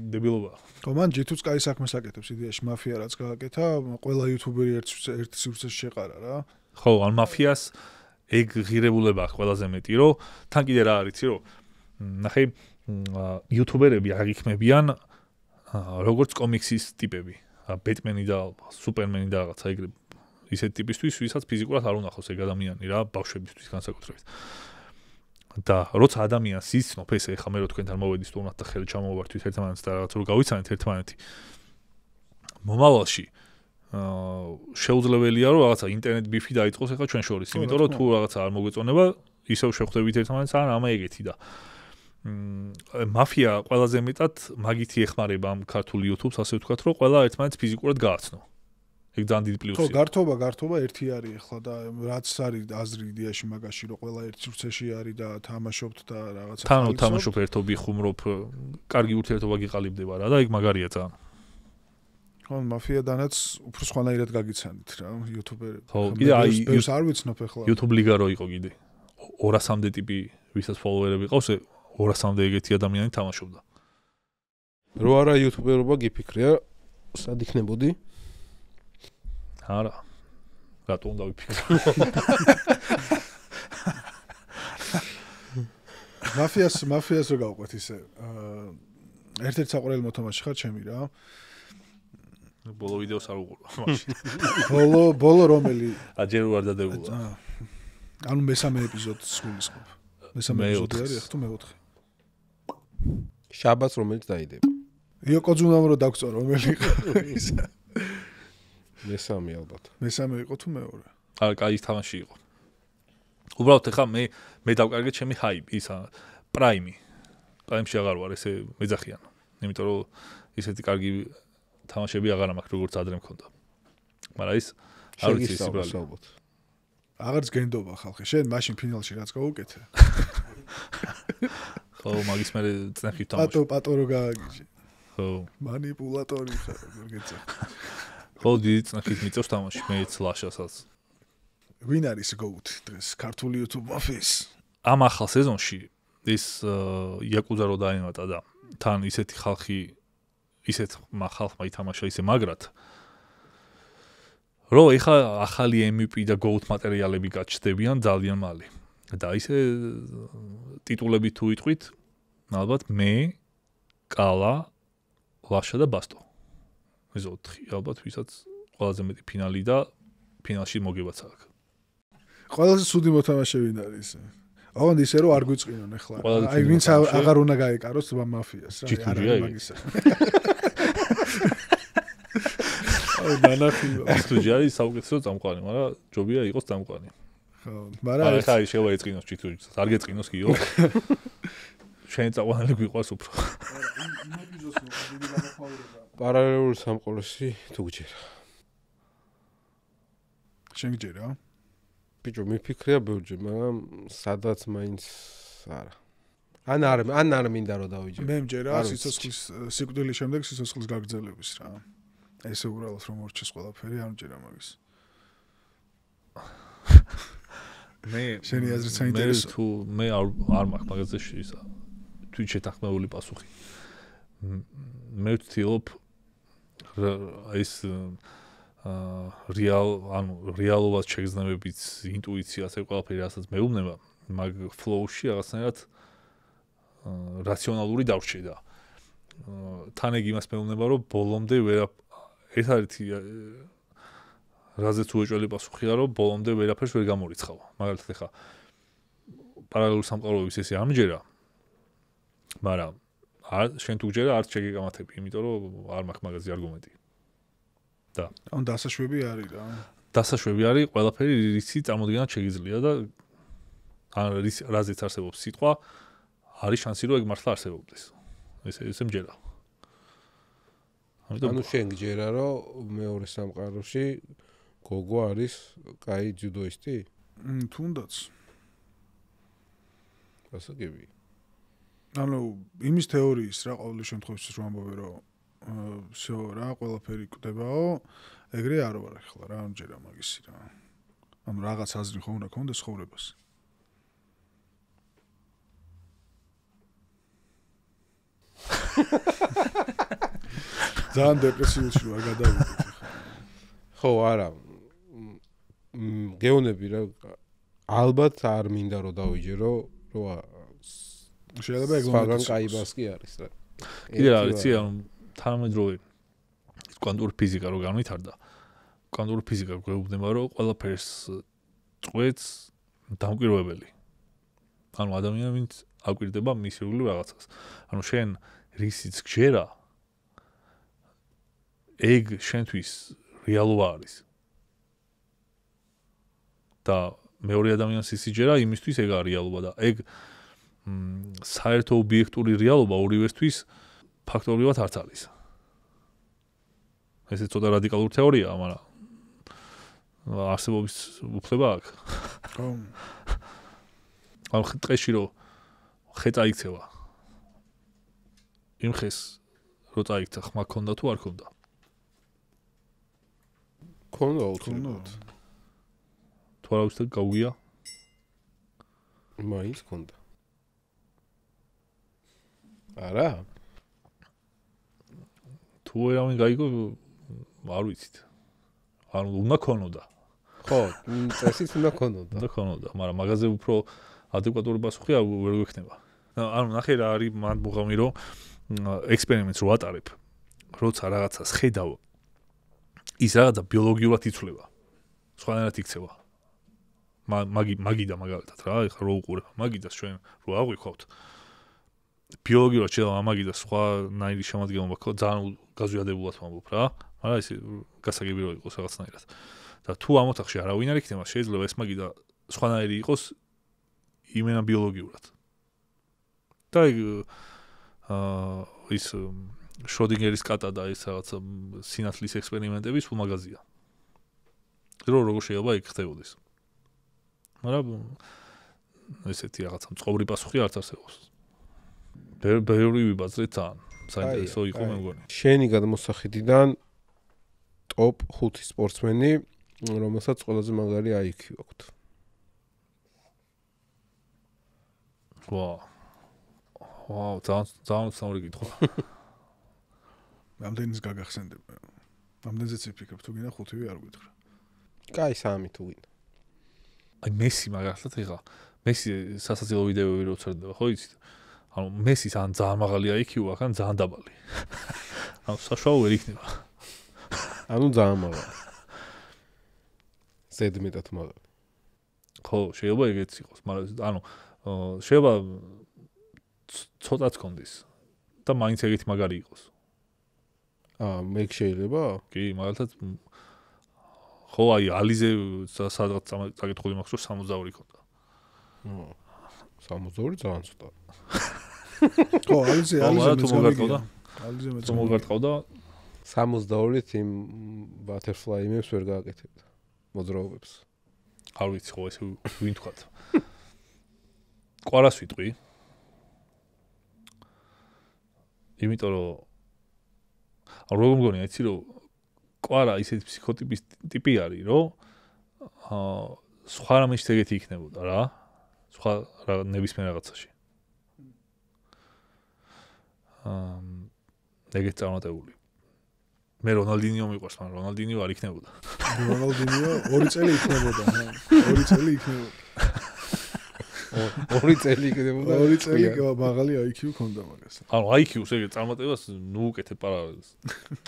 დებილობაა. ხო, მან ჯითუც კაი საქმეს აკეთებს იდეაში, მაფია რაც გააკეთა, ყველა იუთუბერი ერთ სივრცეში შეყარა რა. ხო, ან მაფიას ეგ ღირებულება აქვს ყველაზე მეტი, რომ თან კიდე რა არის, რომ ნახე იუთუბერები აღიქმებიან როგორც კომიქსის ტიპები. ბეტმენი და სუპერმენი და რაღაცა ეგრე ისეთ ტიპისთვის, ვისაც ფიზიკურად არ უნახავს ეგ ადამიანი რა, ბავშვებისთვის განსაკუთრებით. და როცა ადამიანს იცნობ ესე ხა მე რო თქვენთან მოვედი სტუმრად და ხელი ჩამოვართვით ერთმანეთს და რაღაც რო გავიცანეთ ერთმანეთი მომავალში შეუძლებელია რომ რაღაცა ინტერნეტ ბიფი დაიწყოს ახლა ჩვენ შორის იმიტომ რომ თუ რაღაცა არ მოგვეწონება ისევ შეხვდებით ერთმანეთს ან ამა ეგეთი და მაფია ყველაზე მეტად მაგითი ეხმარება ამ ქართულ YouTube-ს ასე ვთქვათ რომ ყველა ერთმანეთს ფიზიკურად გააცნო ეგ ძალიან დიდი პლუსია. ხო, გართობა ერთი არის ახლა და რაც არის აზრი იდეაში მაგაში რომ ყველა ერთ სივრცეში არის და თამაშობთ და რაღაცა თან თამაშობ ერთობი ხუმრობ, კარგი ურთიერთობა გიყალიბდება რა და ეგ მაგარია ძალიან. ხო, მაფიადანაც უფრო სხვანაირად გაგიცანით რა, იუთუბერები. ხო, კიდე აი ბევრს არ ვიცნობ ახლა. YouTube ლიგა რო იყო კიდე. 200-მდე ტიპი ვისაც ფოლოვერები ყავს, 200-მდე ეგეთი ადამიანი თამაშობდა. რო არა იუთუბერობა გიფიქრია, სად იქნებოდი? არა. რატო უნდა ვიფიქრე? მაფიას რო გავყვეთ ისე. ერთ-ერთი საყვარელი მოთამაშე ხარ ჩემი რა. ბოლო ვიდეოს არ უყურებ მაშინ. ბოლო რომელი? აჯერ ვარ დადებულა. ანუ მესამე ეპიზოდს გულისხმობ. მესამე ეპიზოდი არის თუ მეოთხე. შაბათს რომელიც დაიდება. იოკოძუნამ რო დაგწვა რომელი ის. მესამე ალბათ. მესამე იყო თუ მეორე? არა, კაი თამაში იყო. უბრალოდ ახლა მე დავკარგე ჩემი ჰაიპი, ისა პრაიმი. პრაიმში აღარ ვარ, ესე მეძახიან. იმიტომ რომ ისეთი კარგი თამაშები აღარ მაქვს როგორც ადრე მქონდა. მაგრამ ის არ ვიცი ის უბრალოდ. აღარც გენდობა ხალხი. შენ მაშინ ფინალში რაც გაუკეთე. ხო, მაგის მე წნეხი თამაში. პატო რო გააგიჟე. ხო. მანიპულატორი ხარ, როგორ გეცა. ხო, დიდი წნეხით მიწევს თამაში, მეც ლაშასაც. ვინ არის გოუთი დღეს ქართული YouTube მაფიის? ამ ახალ სეზონში ის იაკუზა რო დაემატა და თან ისეთი ხალხი ისეთ ხალხმა ითამაშა ისე მაგრად რომ ეხა ახალი MVP და GOAT მატერიალები გაჩნდებიან ძალიან მალე. და ისე ტიტულები თუ იტყვით, ალბათ მე, კალა, ლაშა და ბასტო. ეს 4 ალბათ ვისაც ყველაზე მეტი ფინალი და ფინალში მოგებაც აქვს. ყველაზე ცუდი მოთამაშე ვინ არის? ოღონდ ისე რომ არ გვიწყინონ ახლა. აი ვინც აღარ უნდა გაეკაროს მაფიას რა, არა მაგისა. აი ნანახიო. თუ ჯარი საუკეთესო წამყვანი, მაგრამ ჯობია იყოს წამყვანი. ხო, მაგრამ არა ხა შეიძლება ეწყინოს ჩიტუჯს. არ გეწყინოს კიო. შენ წამყვანი გვიყვარს უფრო. პარალელურ სამყაროში თუ გჯერა. შენ გჯერა? ბიჭო, მიფიქრია ბევრჯერ, მაგრამ სადაც მაინც არა. ან არ მინდა რომ დავიჯერო. მე მჯერა სიცოცხლის სიკვდილის შემდეგ სიცოცხლის გაგრძელების რა. ესე უბრალოდ რომ მორჩეს ყველაფერი, არ მჯერა მაგის. მე შენი აზრით საინტერესო. მე თუ მე არ მაქვს მაგაზე ისა თვით შეთანხმებული პასუხი. მე ვცდილობ ეს რეალობას შეგრძნებებით ინტუიციას ეგ ყველაფერი რასაც მეუბნება მაგ ფლოუში რაღაცნაირად რაციონალური დავრჩედა. თან ეგ იმას მეუბნება რომ ბოლომდე ერთ-ერთი რაზეც უეჭველი პასუხია რომ ბოლომდე ვერაფერს ვერ გამორიცხავ. მაგალითად ხა პარალელურ სამყაროების ესე ამჯერა. მაგრამ შენ თუ გჯერა არც შეგეკამათები, იმიტომ რომ არ მაქვს მაგაზე არგუმენტი. და ან დასაშვები არის რა. დასაშვები არის ყველაფერი რისი წარმოდგენად შეგიძლია და ან რაზეც არსებობს სიტყვა არის შანსი რომ ეგ მართლა არსებობდეს. ესე მჯერა. ანუ შენ გჯერა რომ მეორე სამყაროში გოგო არის კაი ჯუდოისტი? თუნდაც. გასაგები. ანუ იმის თეორიის რა ყოველ შემთხვევაში რომ ამბობე რომ всё რა ყველაფერი კვდებაო, ეგრე არ ვარ ახლა რა ამჯერა მაგისი რა. ანუ რაღაც აზრი ხო უნდა კონდეს ცხოვრებას. ძალიან დეპრესიულში ვარ გადავიდეთ ახლა. ხო, არა. გეონები რა ალბათ არ მინდა რომ დავიჯერო, რომ შეიძლება ეგ მაგან კაი ბასკი არის რა. კიდე რა ვიცი, ანუ თანამედროვე კვანტური ფიზიკა რო განვითარდა. კვანტური ფიზიკა გვეუბნება რომ ყველაფერს წვეთს დამკვირვებელი. ანუ ადამიანი ვინც აკვირდება მისეული რაღაცას. ანუ შენ რისიც გჯერა ეგ შენთვის რეალობა არის. და მეორე ადამიანს ისი ჯერა იმისთვის ეგ არის რეალობა და ეგ საერთო ობიექტური რეალობა ორივესთვის ფაქტობრივად არც არის. ეს ცოტა რადიკალური თეორიაა, მაგრამ არსებობის უფლება აქვს. ხო. ანუ დღეში რომ ხე წაიქცევა. იმ ხეს რო წაიქცა, ხმა ქონდა თუ არ ქონდა? ქონდა. თუ არ აუცილებლად გაუგია? მაინც ქონდა. არა? თუ ერავინ გაიგო, არ ვიცით. ანუ უნდა ქონოდა. ხო, წესით უნდა ქონოდა. უნდა ქონოდა, მაგრამ მაგაზე უფრო ადეკვატური პასუხი ვერ გვექნება. ანუ ნახე რა არის მან მუღამი რომ ექსპერიმენტს რო ატარებ, როცა რაღაცას ხედავ, ის რაღაცა ბიოლოგიურად იცვლება. სხვანაირად იქცევა. მაგიდა მაგალითად რა, ეხლა რო უყურებ მაგიდას ჩვენ რო აღვიქვავთ. ბიოლოგიურად შეიძლება მაგიდას სხვანაირი შემადგენლობა ხო ძალიან გაზვიადებულად ვამბობ რა, მაგრამ ეს გასაგები რო იყოს რაღაცნაირად. და თუ ამ ოთახში არავინ არ იქნება, შეიძლება ეს მაგიდა სხვანაირი იყოს იმენა ბიოლოგიურად. და ის შროდინგერის კატა და ეს რაღაცა სინათლის ექსპერიმენტები სულ მაგაზია. როგორ შეიძლება იქ ხდებოდეს. მაგრამ ესეთი რაღაცა მწყობრი პასუხი არც არსებობს. ბევრი ვიბაზრე ძალიან საინტერესო იყო მე მგონი. შენი გადმოსახედიდან ტოპ 5 სპორტსმენი, რომელსაც ყველაზე მაგარი IQ აქვს. ვაუ, ძალიან სამური კითხვა. რამდენის გაგახსენდება? რამდენზეც ვიფიქრებ, თუ გინდა 5-ვე არ გითხრა. კაი 3 თუ გინდა. აი მესი მაგალითად ეხლა მესი სასაცილო ვიდეოები რო წერდება, ხო იცით? ანუ მესის ან ძალიან მაღალი IQ აქვს, ან ძალიან დაბალი. ანუ საშუალო ვერ იქნება. ანუ ძალიან მაღალი. ზედმეტად მაღალი. ხო, შეიძლება ეგეც იყოს, მაგრამ ანუ შეიძლება ცოტაც კონდეს და მაინც ეგეთი მაგარი იყოს. მე შეიძლება? კი, მაგალითად ხო, აი ალიზე სადღაც წაკითხული მაქვს რომ 62 ქონდა. 62 ძალიან ცოტა. ხო, ალიზე მოგარტყავდა. ალიზე მეც მოგარტყავდა 62-ით იმ butterfly იმებს ვერ გააკეთებდა. მოძრაობებს. არ ვიცი ხო ეს ვინ თქვა. ყვარას ვიტყვი. იმიტომ რომ როგორ მგონია იცი რომ ყვარა ისეთი ფსიქოტიპის ტიპი არის რომ სხვა რამეში ეგეთი იქნებოდა რა. სხვა ნებისმიერ რაღაცაში. ეგეთ წარმატებული. მე რონალდინიო მიყვარს, მაგრამ რონალდინიო არ იქნებოდა. რონალდინიო 2 წელი იქნებოდა, 2 წელი იქნებოდა. 2 წელი იქნებოდა. 2 წელი მაღალი IQ ქონდა მაგას. ანუ IQ-ს ეგეთ წარმატებას ნუ უკეთებ პარალელს.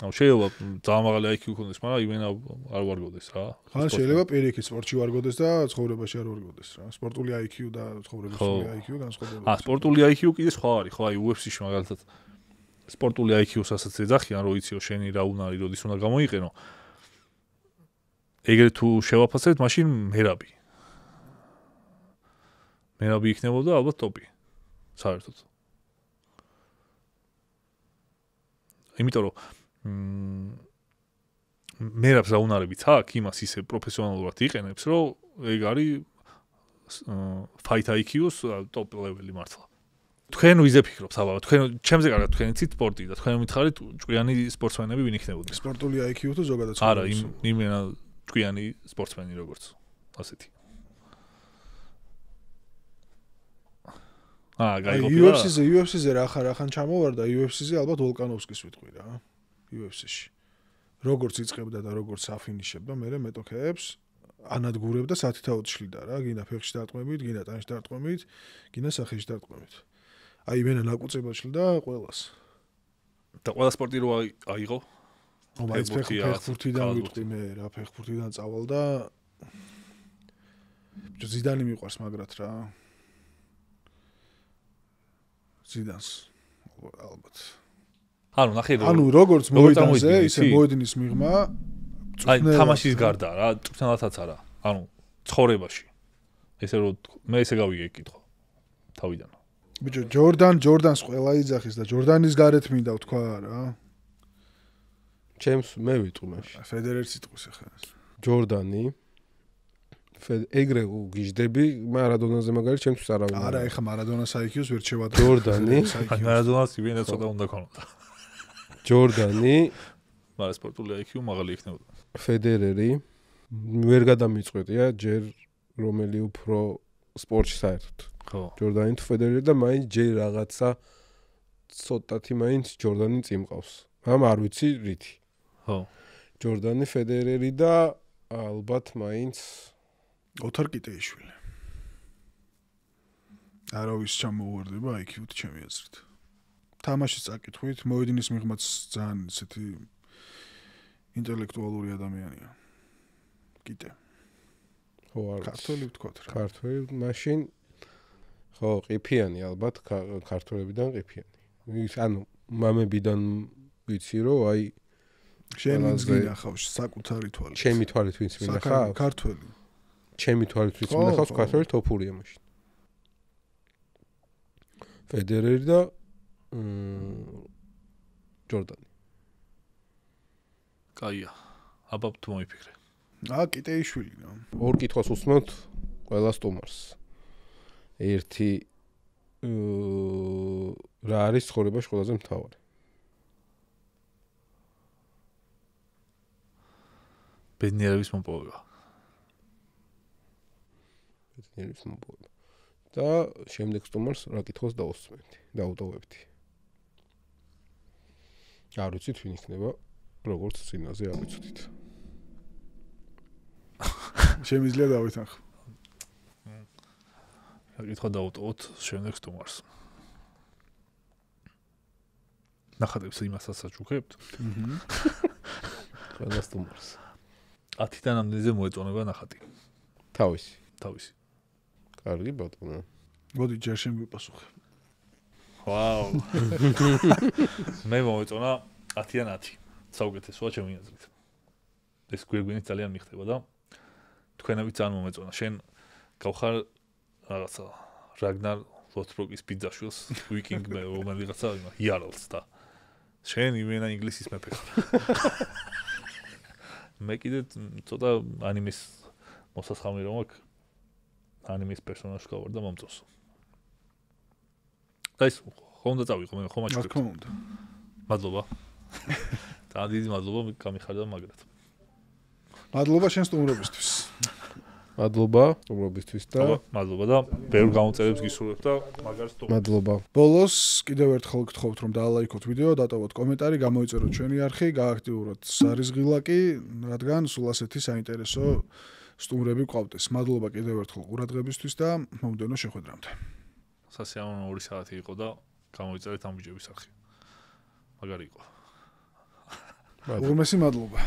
ანუ შეიძლება ძალიან მაღალი IQ ქონდეს, მაგრამ იმენა არ ვარგოდეს რა. ხან შეიძლება პირიქით სპორტში ვარგოდეს და ცხოვრებაში არ ვარგოდეს რა. სპორტული IQ და ცხოვრებისული IQ განსხვავდება. სპორტული IQ კიდე სხვა არის, ხო, აი UFC-ში მაგალითად სპორტული IQ-სასაც ეძახიან, რომ იციო შენი რა უნარი, როდის უნდა გამოიყენო. ეგრე თუ შევაფასებთ, მაშინ მერაბი. მერაბი იქნებოდა ალბათ ტოპი. საერთოდ. იმიტომ რომ მერაბს რა უნარებიც აქვს, იმას ისე პროფესიონალურად იყენებს, რომ ეგ არის fight IQ-ს top level-ი მართლა. თქვენ ვიზე ფიქრობთ აბა, თქვენ ჩემზე კარგად თქვენ იცით სპორტი და თქვენ მითხარით ჭკვიანი სპორტსმენები ვინ იქნებოდნენ? სპორტული IQ თუ ზოგადად? არა, იმენა ჭკვიანი სპორტსმენი როგორც ასეთი. UFC-ზე UFC-ზე რახან ჩამოვარდა, UFC-ზე ალბათ ვოლკანოვსკის ვიტყვი რა. UFC-ში. როგორც იწყებდა და როგორც აფინიშებდა, მე მეტოქეებს ანადგურებდა სათითაოდ შლიდა რა, გინდა ფეხში დარტყმებით, გინდა ტანში დარტყმებით, გინდა სახეში დარტყმებით. აი მენა ნაკუწება შლიდა ყველას. და ყველა სპორტი რო აიღო? მაინც ფეხბურთიდან ვიტყვი მე რა, ფეხბურთიდან წავალ და ზიდანი მიყვარს მაგრად რა. ზიდანს ალბათ. ანუ როგორც მოედანზე, ისე მოედინის მიღმა აი თამაშის გარდა რა, წვრთნელადაც არა. ანუ ცხოვრებაში. ესე რომ მე ესე გავიგე კითხვა თავიდან. ბიჭო, ჯორდანს ყველა იძახის და ჯორდანის გარეთ მინდა ვთქვა რა. ჩემს მე ვიტყვი მაშინ. ფედერერს იტყვის ახლა. ჯორდანი ეგრე გიждები, მარადონაზე მაგარი ჩემთვის არავინ არა, ეხა მარადონას IQ-ს ვერ შევადრე. ჯორდანი, აი მარადონას ივენე ცოტა უნდა ქონოდა. ჯორდანი, მაგრამ სპორტული IQ მაღალი იქნებოდა. ფედერერი ვერ გადამიწყვეტია ჯერ რომელი უფრო სპორტში საერთოდ. ხო. ჯორდანი თუ ფედერერი და მაინც ჯერ რაღაცა ცოტათი მაინც ჯორდანი წიმყავს. მაგრამ არ ვიცი რითი. ხო. ჯორდანი, ფედერერი და ალბათ მაინც ოთარ კიტეიშვილი. არავის ჩამოვარდება IQ-თ ჩემი აზრით. თამაშის წაკითხვით, მოედინის მიღმაც ძალიან ისეთი ინტელექტუალური ადამიანია. კიტე. ხო, არის. ქართველი ვთქვათ რა. ქართველი, მაშინ ხო, ყიფიანი ალბათ, ქართველებიდან ყიფიანი. ანუ მამებიდან ვიცი რომ აი შენ ვინც გინახავს საკუთარი თვალით. ჩემი თვალით ვინც მინახავს? ქართველი. ჩემი თვალით ვინც მინახავს, ქართველი თოფურია მაშინ. ფედერერი და ჯორდანი. კაია. აბა თუ მოიფიქრე. კიტეიშვილი რა. ორ კითხვას უსმოთ ყველა სტუმარს. ერთი რა არის ცხოვრებაში ყველაზე მთავარი? ბედნიერების მოპოვება. ბედნიერების მოპოვება. და შემდეგ სტუმარს რა კითხვას დაუტოვებთ. არ ვიცით ვინ იქნება, როგორც წინაზე არ ვიცოდით. შემიძლია დავითანხო. რა კითხვა დაუტოვოთ შემდეგ სტუმარს. ნახატებს იმასაც აჩუქებთ? ყველა სტუმარს. 10-დან ამდენზე მოეწონება ნახატი. თავისი. კარგი ბატონო. მოდი ჯერ შენ ვიპასუხე. ვაუ. მე მოეწონა 10-დან 10. საუკეთესოა ჩემი აზრით. ეს გვერგვინით ძალიან მიხდება და თქვენებიც ძალიან მომეწონა. შენ გავხარ რაღაცა რაგნარ ლოთბროკის ბიძაშვილს, ვიკინგ მე რომელიღაცა იარლს და შენ იმენა ინგლისის მეფე ხარ. მე კიდე ცოტა ანიმეს მოსასხამი რომ აქვს. ანიმის პერსონაჟი გავარ და მომწონს. და ის ხომ და წავიღო მე ხომ აჩქრებ. რა თქმა უნდა. მადლობა. და დიდი მადლობა გამიხარდა მაგრად. მადლობა შენ სტუმრობისთვის. მადლობა სტუმრობისთვის და მადლობა და ბევრ გამოწერებს გისურვებ და მაგარ სტუმრს. მადლობა. ბოლოს კიდევ ერთხელ გთხოვთ რომ დაალაიქოთ ვიდეო, დატოვოთ კომენტარი, გამოიწეროთ ჩვენი არხი, გააქტიუროთ სარიზღილაკი, რადგან სულ ასეთი საინტერესო სტუმრები გვყავდეს. მადლობა კიდევ ერთხელ ყურადღებისთვის და მომდევნო შეხვედრამდე. სასიამოვნო 2 საათი იყო და გამოიწერეთ ამ ბიჭების არხი. მაგარი იყო. უღრმესი მადლობა.